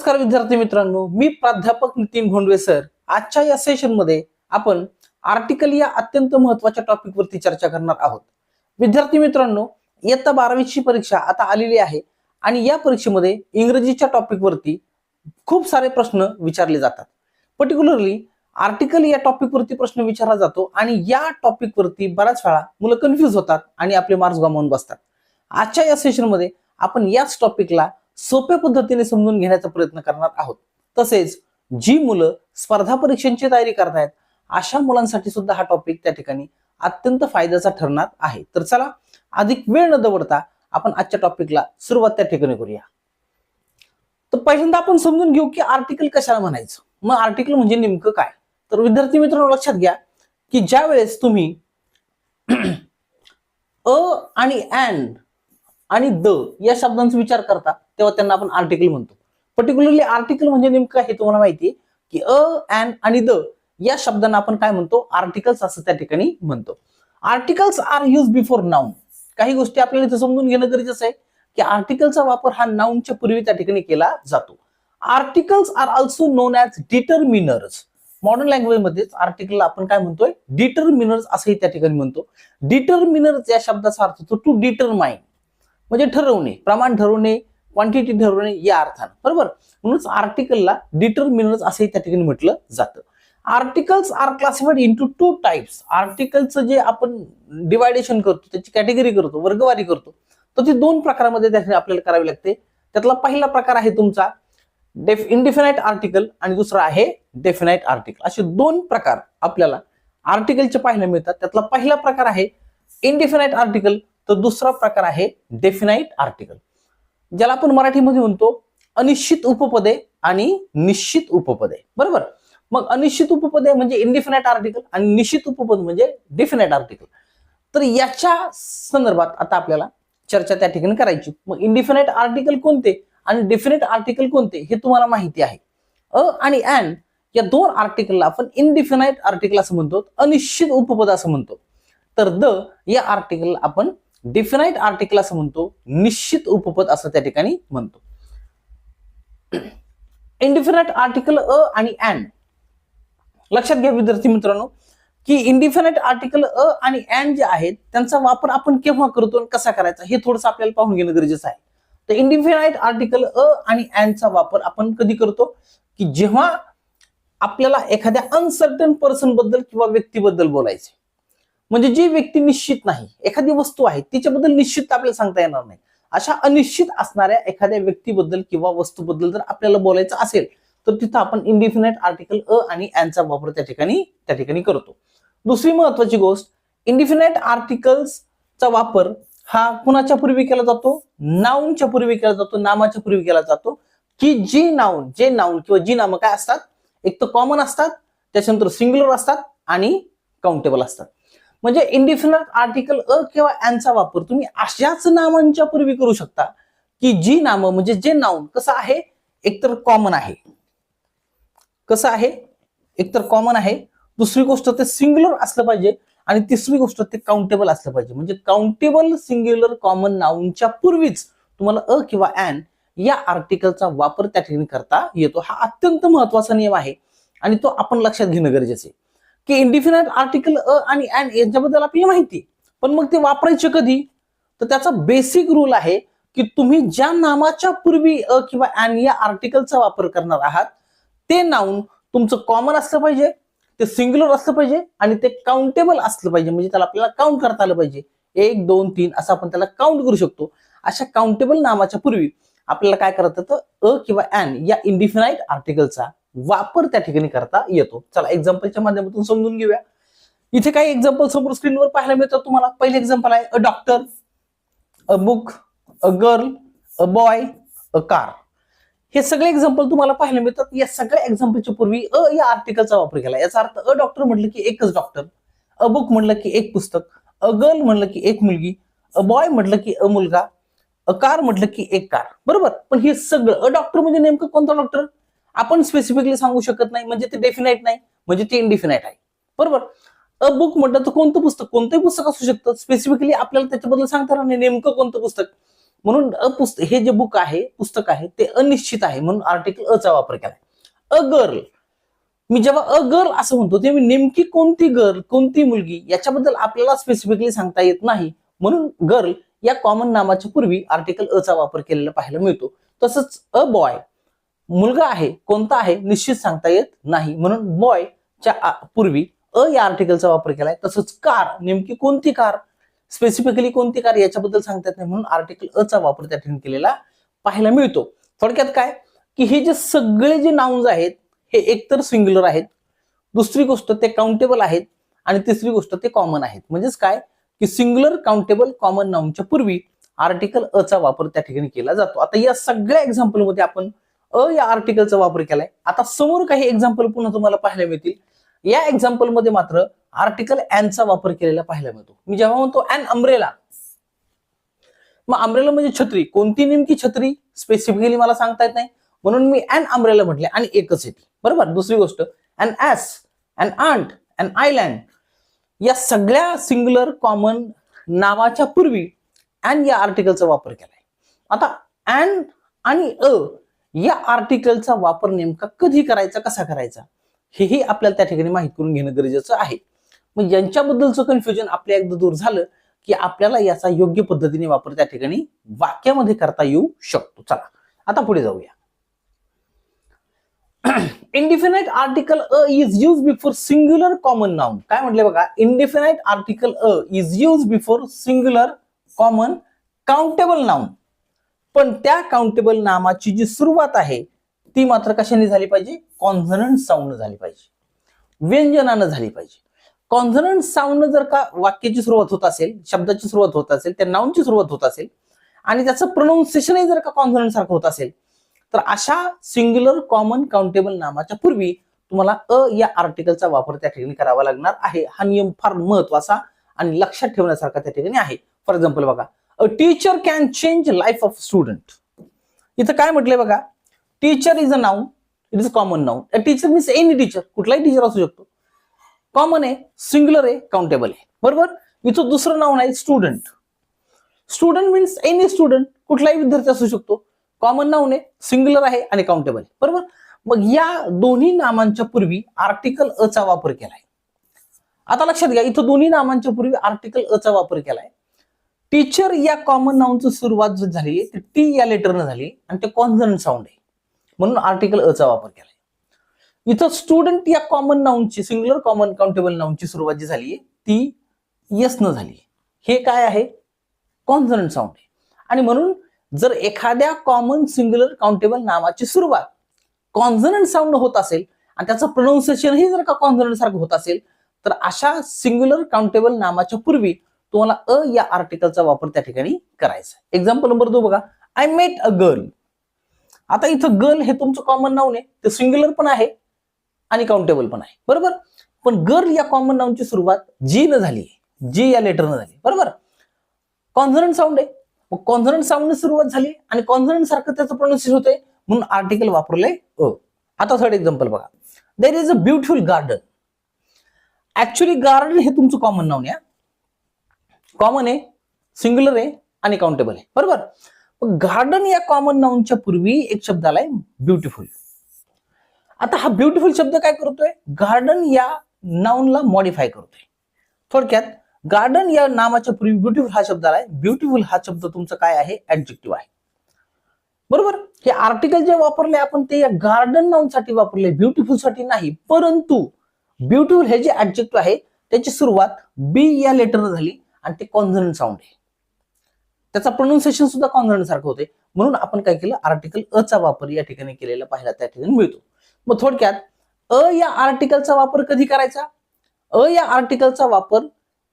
नमस्कार विद्यार्थी मित्रांनो, मी प्राध्यापक नितीन भोंडवे सर. आजच्या या सेशन मध्ये आपण आर्टिकल या अत्यंत महत्त्वाच्या टॉपिक वरती चर्चा करणार आहोत. विद्यार्थी मित्रांनो, इयत्ता 12वीची परीक्षा आता आलेली आहे आणि या परीक्षेमध्ये इंग्रजीच्या टॉपिक वरती खूप सारे प्रश्न विचारले जातात. पर्टिक्युलरली आर्टिकल या टॉपिक वरती प्रश्न विचारला जातो आणि या टॉपिक वरती बऱ्याच वेळा मुलं कन्फ्यूज होतात आणि आपले मार्क्स गमावून बसतात. आजच्या या सेशन मध्ये आपण याच टॉपिकला सोप्या पद्धतीने समजून घेण्याचा प्रयत्न करणार आहोत. तसेच जी मुलं स्पर्धा परीक्षांची तयारी करतायत अशा मुलांसाठी सुद्धा हा टॉपिक त्या ठिकाणी अत्यंत फायद्याचा ठरणार आहे. तर चला अधिक वेळ न दवडता आपण आजच्या टॉपिकला सुरुवात त्या ठिकाणी करूया. तर पहिल्यांदा आपण समजून घेऊ की आर्टिकल कशाला म्हणायचं. मग आर्टिकल म्हणजे नेमकं काय. तर विद्यार्थी मित्रांनो लक्षात घ्या की ज्या वेळेस तुम्ही अ आणि अँड आणि द या शब्दांचा विचार करता तेव्हा त्यांना आपण आर्टिकल म्हणतो. पर्टिक्युलरली आर्टिकल म्हणजे नेमकं हे तुम्हाला माहिती आहे की अ अँड आणि द या शब्दांना आपण काय म्हणतो, आर्टिकल्स असं त्या ठिकाणी म्हणतो. Articles are use before noun. काही गोष्टी आपल्याला इथे समजून घेणं गरजेचं आहे की आर्टिकलचा वापर हा नाउनच्या पूर्वी त्या ठिकाणी केला जातो. Articles are also known as determiners. Modern language मध्येच आर्टिकलला आपण काय म्हणतोय, डिटरमिनर्स असंही त्या ठिकाणी म्हणतो. डिटरमिनर्स या शब्दाचा अर्थ होतो टू डिटरमाइन, म्हणजे ठरवणे, प्रमाण ठरवणे, क्वांटिटी ठरवणे या अर्थानं. बरोबर. म्हणूनच आर्टिकलला डिटरमिनर्स असंही त्या ठिकाणी म्हटलं जातं. Articles are classified into two types. आर्टिकलचं जे आपण डिवायडेशन करतो, त्याची कॅटेगरी करतो, वर्गवारी करतो, तर ती दोन प्रकारामध्ये त्या आपल्याला करावी लागते. त्यातला पहिला प्रकार आहे तुमचा इनडिफिनाइट आर्टिकल आणि दुसरा आहे डेफिनाइट आर्टिकल. असे दोन प्रकार आपल्याला आर्टिकलचे पाहायला मिळतात. त्यातला पहिला प्रकार आहे इनडिफिनाइट आर्टिकल, तर दुसरा प्रकार आहे डेफिनाइट आर्टिकल, ज्याला आपण मराठीमध्ये म्हणतो अनिश्चित उपपदे आणि निश्चित उपपदे. बरोबर. मग अनिश्चित उपपदे म्हणजे इनडिफिनाइट आर्टिकल आणि निश्चित उपपद म्हणजे डेफिनाइट आर्टिकल. तर याच्या संदर्भात आता आपल्याला चर्चा त्या ठिकाणी करायची. मग इनडिफिनाइट आर्टिकल कोणते आणि डेफिनेट आर्टिकल कोणते हे तुम्हाला माहिती आहे. अ आणि अँड या दोन आर्टिकलला आपण इनडिफिनाइट आर्टिकल असं म्हणतो, अनिश्चित उपपद असं म्हणतो. तर द या आर्टिकलला आपण डेफिनाइट आर्टिकल असं म्हणतो, निश्चित उपपद असं त्या ठिकाणी म्हणतो. इनडिफिनाइट आर्टिकल अ आणि अँड लक्षात घ्या विद्यार्थी मित्रांनो की इनडिफिनाइट आर्टिकल अ आणि अँड जे आहेत त्यांचा वापर आपण केव्हा करतो आणि कसा करायचा हे थोडंसं आपल्याला पाहून घेणं गरजेचं आहे. तर इनडिफिनाइट आर्टिकल अ आणि अँडचा वापर आपण कधी करतो की जेव्हा आपल्याला एखाद्या अनसर्टन पर्सन बद्दल किंवा व्यक्तीबद्दल बोलायचे, म्हणजे जी व्यक्ती निश्चित नाही, एखादी वस्तू आहे तिच्याबद्दल निश्चित आपल्याला सांगता येणार नाही, अशा अनिश्चित असणाऱ्या एखाद्या व्यक्तीबद्दल किंवा वस्तूबद्दल जर आपल्याला बोलायचं असेल तर तिथं आपण इनडिफिनाइट आर्टिकल अ आणि अँडचा वापर त्या ठिकाणी करतो. दुसरी महत्वाची गोष्ट, इनडिफिनाइट आर्टिकल्सचा वापर हा कुणाच्या पूर्वी केला जातो, नाउनच्या पूर्वी केला जातो, नामाच्या पूर्वी केला जातो. की जे नाउन किंवा जी नामं काय असतात, एक तर कॉमन असतात, त्याच्यानंतर सिंग्युलर असतात आणि काउंटेबल असतात. म्हणजे इनडिफिनाइट आर्टिकल अ किंवा अँडचा वापर तुम्ही अशाच नामांच्या पूर्वी करू शकता की जी नामं म्हणजे जे नाउन कसं आहे, एकतर कॉमन आहे, कसं आहे, एकतर कॉमन आहे, दुसरी गोष्ट ते सिंग्युलर असलं पाहिजे आणि तिसरी गोष्ट ते काउंटेबल असलं पाहिजे. म्हणजे काउंटेबल सिंग्युलर कॉमन नाउनच्या पूर्वीच तुम्हाला अ किंवा अँड या आर्टिकलचा वापर त्या ठिकाणी करता येतो. हा अत्यंत महत्वाचा नियम आहे आणि तो आपण लक्षात घेणं गरजेचं आहे की इनडिफिनाइट आर्टिकल अ आणि अँड याच्याबद्दल आपल्याला माहिती, पण मग ते वापरायचे कधी. तर त्याचा बेसिक रूल आहे की तुम्ही ज्या नामाच्या पूर्वी अ किंवा अँड या आर्टिकलचा वापर करणार आहात ते नाउन तुमचं कॉमन असलं पाहिजे, ते सिंग्युलर असलं पाहिजे आणि ते काउंटेबल असलं पाहिजे. म्हणजे त्याला आपल्याला काउंट करता आलं पाहिजे. 1 2 3 असं आपण त्याला काउंट करू शकतो. अशा काउंटेबल नामाच्या पूर्वी आपल्याला काय करता येतं, अ किंवा अँड या इनडिफिनाइट आर्टिकलचा वापर त्या ठिकाणी करता येतो. चला एक्झाम्पलच्या माध्यमातून समजून घेऊया. इथे काही एक्झाम्पल समोर स्क्रीनवर पाहायला मिळतात तुम्हाला. पहिलं एक्झाम्पल आहे a doctor, a book, a girl, a boy, a car. हे सगळे एक्झाम्पल तुम्हाला पाहायला मिळतात. या सगळ्या एक्झाम्पलच्या पूर्वी अ या आर्टिकलचा वापर केला. याचा अर्थ अ डॉक्टर म्हटलं की एकच डॉक्टर, अ बुक म्हटलं की एक पुस्तक, अ गर्ल म्हटलं की एक मुलगी, अ बॉय म्हटलं की अ मुलगा, अ कार म्हटलं की एक कार. बरोबर. पण हे सगळं अ डॉक्टर म्हणजे नेमकं कोणता डॉक्टर आपण स्पेसिफिकली सांगू शकत नाही, म्हणजे ते डेफिनाइट नाही, म्हणजे ते इनडिफिनाइट आहे. बरोबर. अ बुक म्हटलं तर कोणतं पुस्तक, कोणतंही पुस्तक असू शकतं, स्पेसिफिकली आपल्याला त्याच्याबद्दल सांगता येणार नाही नेमकं कोणतं पुस्तक. म्हणून हे जे बुक आहे, पुस्तक आहे, ते अनिश्चित आहे म्हणून आर्टिकल अ चा वापर केलाय. अ गर्ल, मी जेव्हा अ गर्ल असं म्हणतो तेव्हा नेमकी कोणती गर्ल, कोणती मुलगी याच्याबद्दल आपल्याला स्पेसिफिकली सांगता येत नाही, म्हणून गर्ल या कॉमन नामाच्या पूर्वी आर्टिकल अ चा वापर केलेला पाहायला मिळतो. तसंच अ बॉय, मुलगा आहे, कोणता आहे निश्चित सांगता येत नाही म्हणून बॉय च्या पूर्वी अ या आर्टिकलचा वापर केलाय. तसंच कार, नेमकी कोणती कार, स्पेसिफिकली कोणती कार याच्याबद्दल सांगता येत नाही म्हणून आर्टिकल अ चा वापर त्या ठिकाणी केलेला पाहायला मिळतो. थोडक्यात काय की हे जे सगळे जे नाउन्स आहेत हे एकतर सिंग्युलर आहेत, दुसरी गोष्ट ते काउंटेबल आहेत आणि तिसरी गोष्ट ते कॉमन आहेत. म्हणजेच काय की सिंग्युलर, काउंटेबल, कॉमन नाउनच्या पूर्वी आर्टिकल अ चा वापर त्या ठिकाणी केला जातो. आता या सगळ्या एक्झाम्पल मध्ये आपण अ या आर्टिकलचा वापर केलाय. आता समोर काही एक्झाम्पल पुन्हा तुम्हाला पाहायला मिळतील. या एक्झाम्पल मध्ये मात्र आर्टिकल चा वापर केलेला पाहायला मिळतो. मी जेव्हा म्हणतो अन अम्ब्रेला, मग अम्ब्रेला म्हणजे छत्री, कोणती नेमकी छत्री स्पेसिफिकली मला सांगता येत नाही म्हणून मी अन अम्ब्रेला म्हटले आणि एकच येते, बरोबर. दुसरी गोष्ट अन ऍस, अन आंट, अन आयलँड या सगळ्या सिंग्युलर कॉमन नावाच्या पूर्वी अन या आर्टिकलचा वापर केलाय. आता अन आणि अ या आर्टिकलचा वापर नेमका कधी करायचा, कसा करायचा हेही आपल्याला त्या ठिकाणी माहिती करून घेणं गरजेचं आहे. मग यांच्याबद्दलचं कन्फ्युजन आपल्या एकदा दूर झालं की आपल्याला याचा योग्य पद्धतीने वापर त्या ठिकाणी वाक्यामध्ये करता येऊ शकतो. चला आता पुढे जाऊया. Indefinite article a is use before singular common noun. काय म्हटले बघा, indefinite article a is use before singular common countable noun. पण त्या काउंटेबल नामाची जी सुरुवात आहे ती मात्र कशाने झाली पाहिजे, कॉन्सोनंट साऊंड झाली पाहिजे, व्यंजनानं झाली पाहिजे. कॉन्सोनंट साऊंड जर का वाक्याची सुरुवात होत असेल, शब्दाची सुरुवात होत असेल, त्या नाउनची सुरुवात होत असेल आणि त्याचं प्रोनाउन्सिएशनही जर का कॉन्सोनंट सारखं होत असेल तर अशा सिंग्युलर कॉमन काउंटेबल नामाच्या पूर्वी तुम्हाला अ या आर्टिकलचा वापर त्या ठिकाणी करावा लागणार आहे. हा नियम फार महत्वाचा आणि लक्षात ठेवण्यासारखा त्या ठिकाणी आहे. फॉर एक्झाम्पल बघा, a teacher can change life of student. इथं काय म्हटलंय बघा, teacher is a noun, it is common noun. A teacher means any teacher, कुठलाही टीचर असू शकतो. कॉमन आहे, सिंग्युलर आहे, काउंटेबल आहे, बरोबर. इथं दुसरं नाउन आहे student. Student means any student, कुठलाही विद्यार्थी असू शकतो. कॉमन नाउन आहे, सिंग्युलर आहे आणि काउंटेबल आहे, बरोबर. मग या दोन्ही नामांच्या पूर्वी आर्टिकल अ चा वापर केलाय. आता लक्षात घ्या, इथं दोन्ही नामांच्या पूर्वी आर्टिकल अ चा वापर केलाय. टीचर या कॉमन नाउनची सुरुवात जो झाली ती टी या लेटरनं झाली आणि ते कॉन्सोनंट साऊंड आहे म्हणून आर्टिकल अ चा वापर केलाय. इथं स्टुडंट या कॉमन नाउनची, सिंग्युलर कॉमन काउंटेबल नाउनची सुरुवात जी झाली ती यस न झाली. हे काय आहे, कॉन्सोनंट साऊंड आहे. आणि म्हणून जर एखाद्या कॉमन सिंग्युलर काउंटेबल नामाची सुरुवात कॉन्सोनंट साऊंड होत असेल आणि त्याचं प्रोनाउन्सिएशन ही जर का कॉन्सोनंट सारखं होत असेल तर अशा सिंग्युलर काउंटेबल नामाच्या पूर्वी तुम्हाला अ या आर्टिकलचा वापर त्या ठिकाणी करायचा. एक्झाम्पल नंबर 2 बघा, आय मेट अ गर्ल. आता इथं गर्ल हे तुमचं कॉमन नाउन आहे, ते सिंग्युलर पण आहे आणि काउंटेबल पण आहे, बरोबर. पण गर्ल या कॉमन नाउनची सुरुवात जी न झाली, जी या लेटरनं झाली, बरोबर. कॉन्सोनंट साऊंड आहे, मग कॉन्सोनंट साऊंडने सुरुवात झाली आणि कॉन्सोनंट सारखं त्याचं प्रोनाउन्सिएशन होतंय म्हणून आर्टिकल वापरलंय अ. आता थर्ड एक्झाम्पल बघा, there is a beautiful garden. Actually garden हे तुमचं कॉमन नाउन आहे, कॉमन आहे, सिंग्युलर आहे आणि काउंटेबल आहे, बरोबर. गार्डन या कॉमन नाउनच्या पूर्वी एक शब्द आलाय ब्युटिफुल. आता हा ब्युटिफुल शब्द काय करतोय, गार्डन या नाउनला मॉडिफाय करतोय. थोडक्यात गार्डन या नामाच्या पूर्वी ब्युटिफुल हा शब्द आलाय. ब्युटिफुल हा शब्द तुमचा काय आहे, ऍडजेक्टिव्ह आहे, बरोबर. हे आर्टिकल जे वापरले आपण ते या गार्डन नाउन साठी वापरले, ब्युटिफुल साठी नाही. परंतु ब्युटिफुल हे जे ऍडजेक्टिव्ह आहे त्याची सुरुवात बी या लेटरनं झाली आणि ते कॉन्सोनंट साऊंड आहे, त्याचा प्रोनाउन्सिएशन सुद्धा कॉन्सोनंट सारखं होते म्हणून आपण काय केलं, आर्टिकल अ चा वापर या ठिकाणी केलेला पाहायला त्या ठिकाणी मिळतो. मग थोडक्यात अ या आर्टिकलचा वापर कधी करायचा, अ या आर्टिकलचा वापर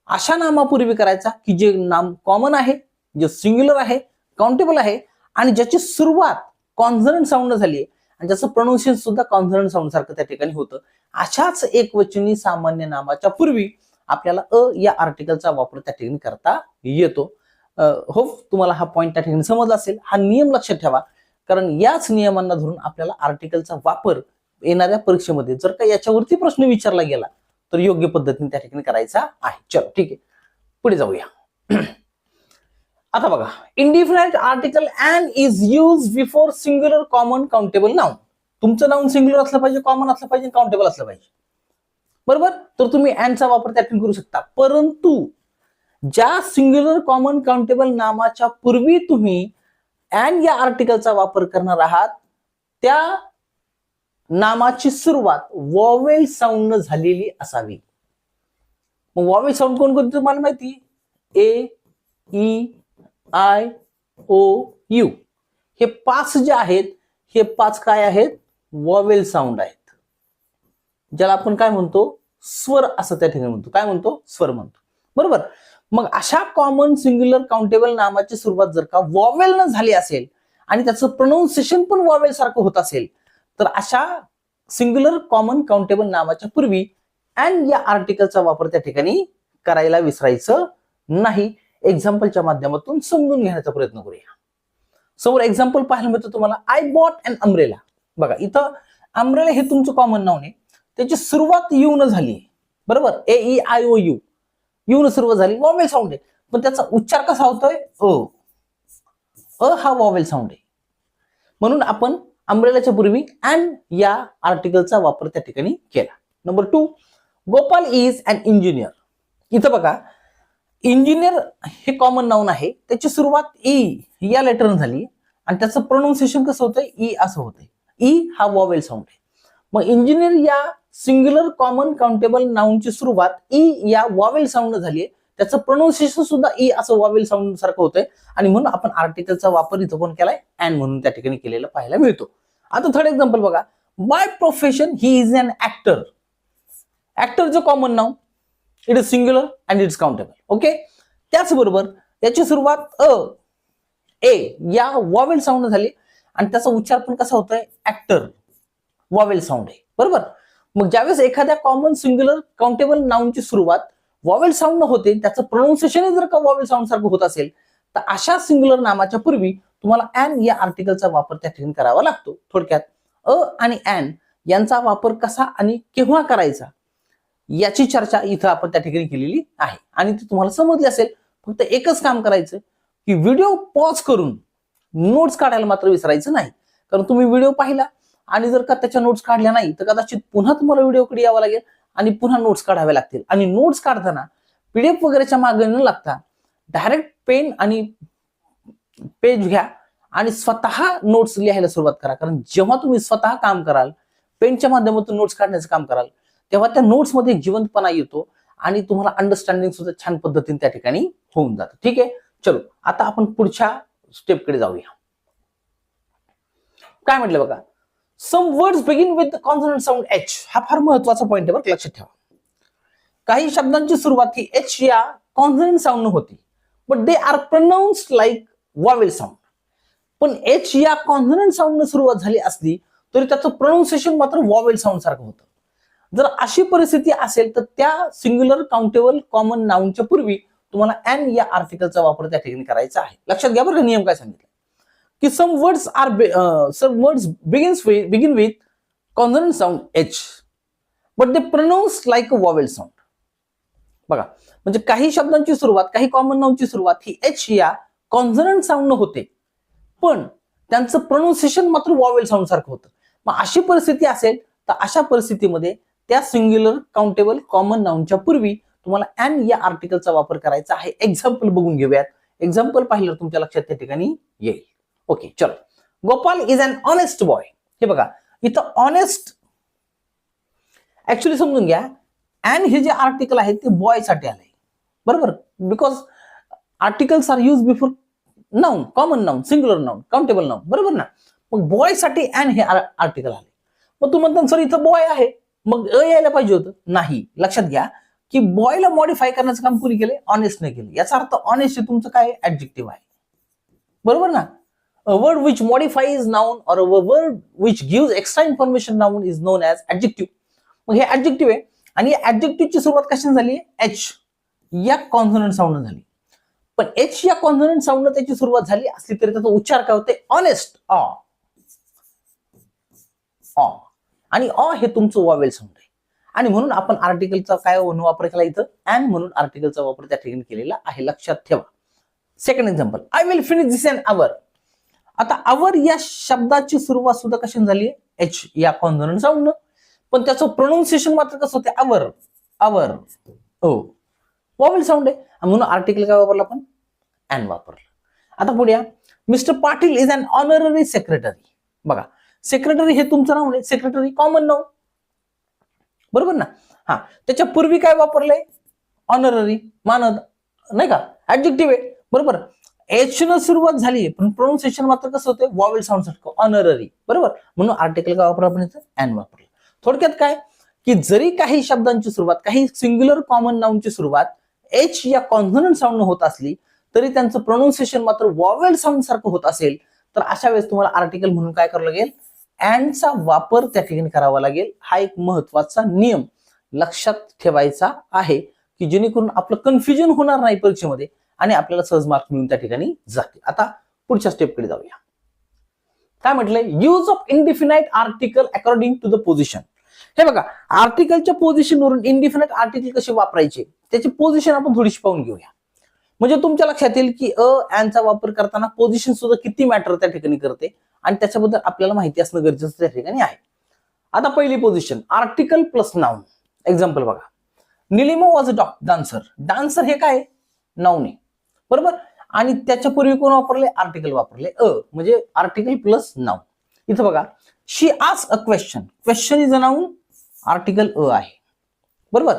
अशा नामापूर्वी करायचा की जे नाम कॉमन आहे, जे सिंग्युलर आहे, काउंटेबल आहे आणि ज्याची सुरुवात कॉन्सोनंट साऊंड झाली आणि ज्याचं प्रोनाउन्सिएशन सुद्धा कॉन्सोनंट साऊंड सारखं त्या ठिकाणी होतं. अशाच एकवचनी सामान्य नामाच्या पूर्वी आपल्याला अ या आर्टिकलचा वापर त्या ठिकाणी करता येतो. होप तुम्हाला हा पॉइंट त्या ठिकाणी समजला असेल. हा नियम लक्षात ठेवा, कारण याच नियमांना धरून आपल्याला आर्टिकलचा वापर येणाऱ्या परीक्षेमध्ये जर का याच्यावरती प्रश्न विचारला गेला तर योग्य पद्धतीने त्या ठिकाणी करायचा आहे. चलो ठीक आहे, पुढे जाऊया. आता बघा, indefinite article and is use before singular common countable noun. तुमचं नाउन सिंग्युलर असलं पाहिजे, कॉमन असलं पाहिजे, काउंटेबल असलं पाहिजे. बरोबर, तर तुम्ही अँडचा वापर त्या ठिकाणी करू शकता. परंतु ज्या सिंग्युलर कॉमन काउंटेबल नामाच्या पूर्वी तुम्ही अँड या आर्टिकलचा वापर करणार आहात, त्या नामाची सुरुवात वॉवेल साऊंड झालेली असावी. मग वॉवेल साऊंड कोणकोणती तुम्हाला माहिती? ए, ई, आय, ओ, यू. हे 5 जे आहेत, हे 5 काय आहेत? वॉवेल साऊंड आहेत, ज्याला आपण काय म्हणतो? स्वर असं त्या ठिकाणी म्हणतो. काय म्हणतो? स्वर म्हणतो. बरोबर. मग अशा कॉमन सिंग्युलर काउंटेबल नामाची सुरुवात जर का वॉवेल न झाली असेल आणि त्याचं प्रोनाउन्सिएशन पण वॉवेल सारखं होत असेल, तर अशा सिंग्युलर कॉमन काउंटेबल नामाच्या पूर्वी अँड या आर्टिकलचा वापर त्या ठिकाणी करायला विसरायचं नाही. एक्झाम्पलच्या माध्यमातून समजून घेण्याचा प्रयत्न करूया. समोर एक्झाम्पल पाहायला मिळतं तुम्हाला. I bought an umbrella. बघा, इथं अम्ब्रेला हे तुमचं कॉमन नाउन आहे, त्याची सुरुवात यू न झाली. बरोबर, A, E, I, O, U. U न सुरुवात झाली, वॉवेल साऊंड आहे, पण त्याचा उच्चार कसा होतोय? अ हा वॉवेल साऊंड आहे. म्हणून आपण अम्ब्रेलाच्या पूर्वी अँड या आर्टिकलचा वापर त्या ठिकाणी केला. Number 2, Gopal is an engineer. इथं बघा, इंजिनियर हे कॉमन नाउन आहे, त्याची सुरुवात ई या लेटरनं झाली आणि त्याचं प्रोनाउन्सिएशन कसं होतंय? ई असं होतंय. ई हा वॉवेल साऊंड आहे. मग इंजिनियर या सिंग्युलर कॉमन काउंटेबल नाउनची सुरुवात ई या वॉवेल साऊंड झाली, त्याचं प्रोनाउन्सिएशन सुद्धा ई असं वॉवेल साऊंड सारखं होतंय आणि म्हणून आपण आर्टिकलचा वापर इथं पण केलाय, अँड म्हणून त्या ठिकाणी केलेला पाहायला मिळतो. आता थर्ड एक्झाम्पल बघा. By profession he is an actor. ऍक्टरचं common noun, it is singular and it is countable. Okay. त्याचबरोबर याची सुरुवात ए या वॉवेल साऊंड झाली आणि त्याचा उच्चार पण कसा होतोय? ऍक्टर, वॉवेल साऊंड आहे. बरोबर. मग ज्यावेळेस एखाद्या कॉमन सिंग्युलर काउंटेबल नाउनची सुरुवात वॉवेल साऊंड होते, त्याचं प्रोनाउन्सिएशन जर का वॉवेल साऊंड सारखं होत असेल, तर अशा सिंग्युलर नामाच्या पूर्वी तुम्हाला अँड या आर्टिकलचा वापर त्या ठिकाणी करावा लागतो. थोडक्यात आणि अँड यांचा वापर कसा आणि केव्हा करायचा याची चर्चा इथं आपण त्या ठिकाणी केलेली आहे आणि ती तुम्हाला समजली असेल. फक्त एकच काम करायचं की व्हिडिओ पॉज करून नोट्स काढायला मात्र विसरायचं नाही. कारण तुम्ही व्हिडिओ पाहिला आणि जर का त्याच्या नोट्स काढल्या नाही, तर कदाचित पुन्हा तुम्हाला व्हिडिओकडे यावं लागेल आणि पुन्हा नोट्स काढाव्या लागतील. आणि नोट्स काढताना पीडीएफ वगैरेच्या मागे न लागता डायरेक्ट पेन आणि पेज घ्या आणि स्वतः नोट्स लिहायला सुरुवात करा. कारण जेव्हा तुम्ही स्वतः काम कराल, पेनच्या माध्यमातून नोट्स काढण्याचं काम कराल, तेव्हा त्या नोट्स मध्ये जिवंतपणा येतो आणि तुम्हाला अंडरस्टँडिंग सुद्धा छान पद्धतीने त्या ठिकाणी होऊन जातं. ठीक आहे, चलो आता आपण पुढच्या स्टेपकडे जाऊया. काय म्हटलं बघा, some words begin with the consonant sound H. हा फार महत्वाचा पॉइंट आहे बरं, लक्षात ठेवा. काही शब्दांची सुरुवात ही एच या कॉन्सोनंट साऊंड होती, but they are pronounced like vowel sound. पण एच या कॉन्सोनंट साऊंड सुरुवात झाली असली तरी त्याचं प्रोनाउन्सिएशन मात्र वॉवेल साऊंड सारखं होतं. जर अशी परिस्थिती असेल तर त्या सिंग्युलर काउंटेबल कॉमन नाउनच्या पूर्वी तुम्हाला अँड या आर्टिकलचा वापर त्या ठिकाणी करायचा आहे. लक्षात घ्या बरं, नियम काय सांगितलं की some words begin with consonant sound H but they pronounce like a vowel sound. बघा, म्हणजे काही शब्दांची सुरुवात, काही कॉमन नाउनची सुरुवात ही एच या कॉन्सोनंट साऊंड होते, पण त्यांचं प्रोनाउन्सिएशन मात्र वॉवेल साऊंड सारखं होतं. मग अशी परिस्थिती असेल तर अशा परिस्थितीमध्ये त्या सिंग्युलर काउंटेबल कॉमन नाउनच्या पूर्वी तुम्हाला अँड या आर्टिकलचा वापर करायचा आहे. एक्झाम्पल बघून घेऊयात. एक्झाम्पल पाहिलं तुमच्या लक्षात त्या ठिकाणी येईल. ओके, चलो. Gopal is an honest boy. हे बघा, इथं ऑनेस्ट ऍक्च्युली समजून घ्या, अँड हे जे आर्टिकल आहे ते बॉय साठी आलंय. बरोबर, because articles are use before noun, common noun, singular noun, countable noun. बरोबर ना. मग बॉय साठी अँड हे आर्टिकल आले. मग तुम्ही म्हणता सर इथं बॉय आहे, मग यायला पाहिजे होतं. नाही, लक्षात घ्या की बॉयला मॉडिफाय करण्याचं काम कोणी केले? ऑनेस्ट नाही केले. याचा अर्थ ऑनेस्ट तुमचं काय? ऍडजेक्टिव्ह आहे. बरोबर ना. A word which modifies noun or a word which gives extra information noun is known as adjective. मग हे ऍडजेक्टिव्ह आहे आणि या ऍडजेक्टिव्हची सुरुवात कशाने झाली? एच या कॉन्सोनंट साऊंड झाली. पण एच या कॉन्सोनंट साऊंड त्याची सुरुवात झाली असली तरी त्याचा उच्चार काय होते? ऑनेस्ट, ऑ. आणि ऑ हे तुमचं वॉवेल साऊंड आहे आणि म्हणून आपण आर्टिकलचा काय वापर केला इथं? अँड म्हणून आर्टिकलचा वापर त्या ठिकाणी केलेला आहे. लक्षात ठेवा. Second example, I will finish this in our. आता अवर या शब्दाची सुरुवात सुद्धा कशाने झाली आहे, एच या कॉन्सोनंट साऊंडनं, पण त्याचं प्रोनाउन्सिएशन मात्र कसं होते, hour hour O vowel sound आहे, म्हणून आर्टिकल काय वापरला आपण, अँड वापरलं. आता पुढे या, mister Patil is an honorary secretary. बघा सेक्रेटरी हे तुमचं नाव नाही, सेक्रेटरी कॉमन नाव, बरोबर ना. हा, त्याच्या पूर्वी काय वापरलंय, ऑनररी मानद, नाही का, ऍडजेक्टिव्ह आहे, बरोबर. एच न सुरुवात झाली पण प्रोनाउन्सिएशन मात्र कसं होतं, वॉवेल साऊंड सारखं ऑनररी, बरोबर. म्हणून आर्टिकल काय वापरलं आपण इथं, अँड वापरलं. थोडक्यात काय की जरी काही शब्दांची सुरुवात, काही सिंग्युलर कॉमन नाउनची सुरुवात एच या कॉन्सोनंट साऊंड होत असली तरी त्यांचं प्रोनाउन्सिएशन मात्र वॉवेल साऊंड सारखं होत असेल, तर अशा वेळेस तुम्हाला आर्टिकल म्हणून काय करावं लागेल, अँडचा वापर त्या ठिकाणी करावा लागेल. हा एक महत्वाचा नियम लक्षात ठेवायचा आहे की जेणेकरून आपलं कन्फ्युजन होणार नाही परीक्षेमध्ये आणि आपल्याला सहज मार्क मिळून त्या ठिकाणी जाते. आता पुढच्या स्टेपकडे जाऊया. काय म्हटलंय, use of indefinite article according to the position. हे बघा, आर्टिकलच्या पोझिशनवरून इनडिफिनाइट आर्टिकल कसे वापरायचे त्याची पोझिशन आपण थोडीशी पाहून घेऊया. म्हणजे तुमच्या लक्षात येईल की अँडचा वापर करताना पोझिशन सुद्धा किती मॅटर त्या ठिकाणी करते आणि त्याच्याबद्दल आपल्याला माहिती असणं गरजेचं त्या ठिकाणी आहे. आता पहिली position, article plus noun. Example बघा, Nilima was a dancer. Dancer हे काय, नाउन आहे, बरोबर. आणि त्याच्या पूर्वी कोण वापरले, आर्टिकल वापरले, म्हणजे आर्टिकल प्लस नाउन. इथं बघा, she asked a question. Question is a noun, article आहे, बरोबर.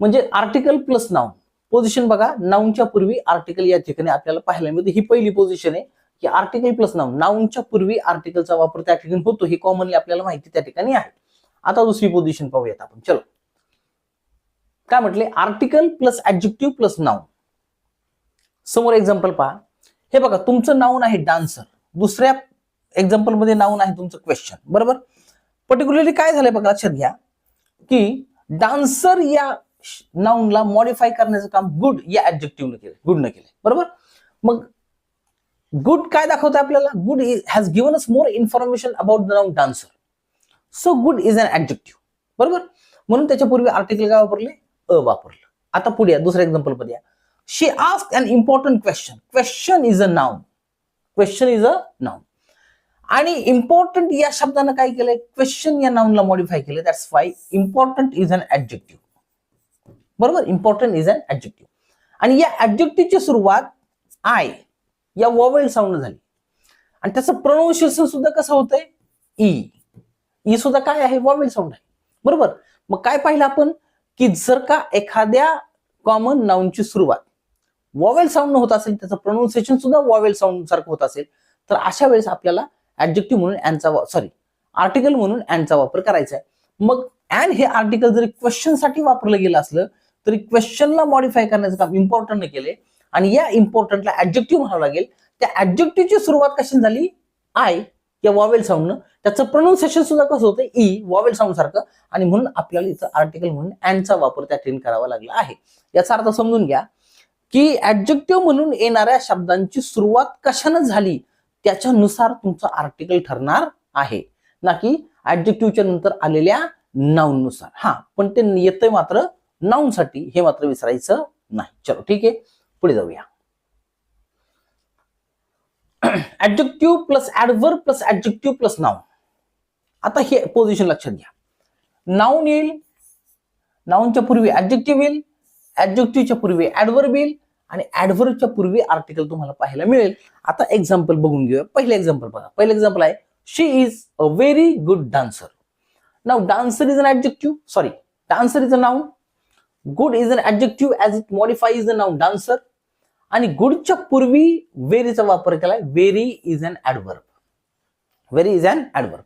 म्हणजे आर्टिकल प्लस नाउन. पोझिशन बघा, नाउनच्या पूर्वी आर्टिकल या ठिकाणी आपल्याला पाहायला मिळते. ही पहिली पोझिशन आहे की आर्टिकल प्लस नाउन, नाउनच्या पूर्वी आर्टिकलचा वापर त्या ठिकाणी होतो, ही कॉमनली आपल्याला माहिती त्या ठिकाणी आहे. आता दुसरी पोझिशन पाहूयात आपण. चलो, काय म्हटले, article plus adjective plus noun. समोर एक्झाम्पल पहा. हे बघा, तुमचं नाउन आहे डान्सर, दुसऱ्या एक्झाम्पल मध्ये नाउन आहे तुमचं क्वेश्चन, बरोबर. पर्टिक्युलरली काय झालंय बघा, लक्षात घ्या की डान्सर या नाउनला मॉडिफाय करण्याचं काम गुड या ऍडजेक्टिव्हने केलं, गुडनं केलंय, बरोबर. मग गुड काय दाखवतंय आपल्याला, good has given us more information about the noun dancer, so good is an adjective, बरोबर. म्हणून त्याच्या पूर्वी आर्टिकल काय वापरले, वापरलं. आता पुढे या, दुसऱ्या एक्झाम्पल मध्ये या. She asked an important question. Question is a noun, question is a noun. आणि इम्पॉर्टंट या शब्दानं काय केलंय, क्वेश्चन या नाउनला मॉडिफाय केलं. That's why important is an adjective, बरोबर. Important is an adjective. आणि या ऍडजेक्टिव्हची सुरुवात आय या वॉवेल साऊंड झाली आणि त्याचं प्रोनाउन्सिएशन सुद्धा कसं होतंय, ई सुद्धा काय आहे, वॉवेल साऊंड आहे, बरोबर. मग काय पाहिलं आपण की जर का एखाद्या कॉमन नाउनची सुरुवात वॉवेल साऊंड होत असेल, त्याचं प्रोनाउन्सिएशन सुद्धा वॉवेल साऊंड सारखं होत असेल, तर अशा वेळेस आपल्याला ऍडजेक्टिव्ह म्हणून आर्टिकल म्हणून अँडचा वापर करायचा आहे. मग अँड हे आर्टिकल जरी क्वेश्चन साठी वापरलं गेलं असलं तरी क्वेश्चनला मॉडिफाय करण्याचं काम इम्पॉर्टंटने केले आणि या इम्पॉर्टंटला ऍडजेक्टिव्ह म्हणावं लागेल. त्या ऍडजेक्टिव्हची सुरुवात कशी झाली, आय या वॉवेल साऊंडनं. त्याचं प्रोनाउन्सिएशन सुद्धा कसं होतं, ई वॉवेल साऊंड सारखं. आणि म्हणून आपल्याला इथं आर्टिकल म्हणून अँडचा वापर त्या ठिकाणी करावा लागला आहे. याचा अर्थ समजून घ्या की ऍडजेक्टिव्ह म्हणून येणाऱ्या शब्दांची सुरुवात कशानं झाली त्याच्यानुसार तुमचं आर्टिकल ठरणार आहे, ना की ऍडजेक्टिव्हच्या नंतर आलेल्या नाउन नुसार. हा, पण ते येतंय मात्र नाउन साठी, हे मात्र विसरायचं नाही. चलो ठीक आहे, पुढे जाऊया. Adjective plus adverb plus adjective plus noun. आता हे पोझिशन लक्षात घ्या. नाउन येईल, नाउनच्या पूर्वी ऍडजेक्टिव्ह येईल, ऍडजेक्टिव्हच्या पूर्वी ऍडव्हर्ब येईल आणि ऍडव्हर्बच्या पूर्वी आर्टिकल तुम्हाला पाहायला मिळेल. आता एक्झाम्पल बघून घेऊया. पहिलं एक्झाम्पल बघा. पहिलं एक्झाम्पल आहे, she is a very good dancer. Now dancer is an adjective, dancer is a noun, good is an adjective as it modifies the noun dancer. आणि गुडच्या पूर्वी व्हेरीचा वापर केलाय, very is an adverb, very is an adverb.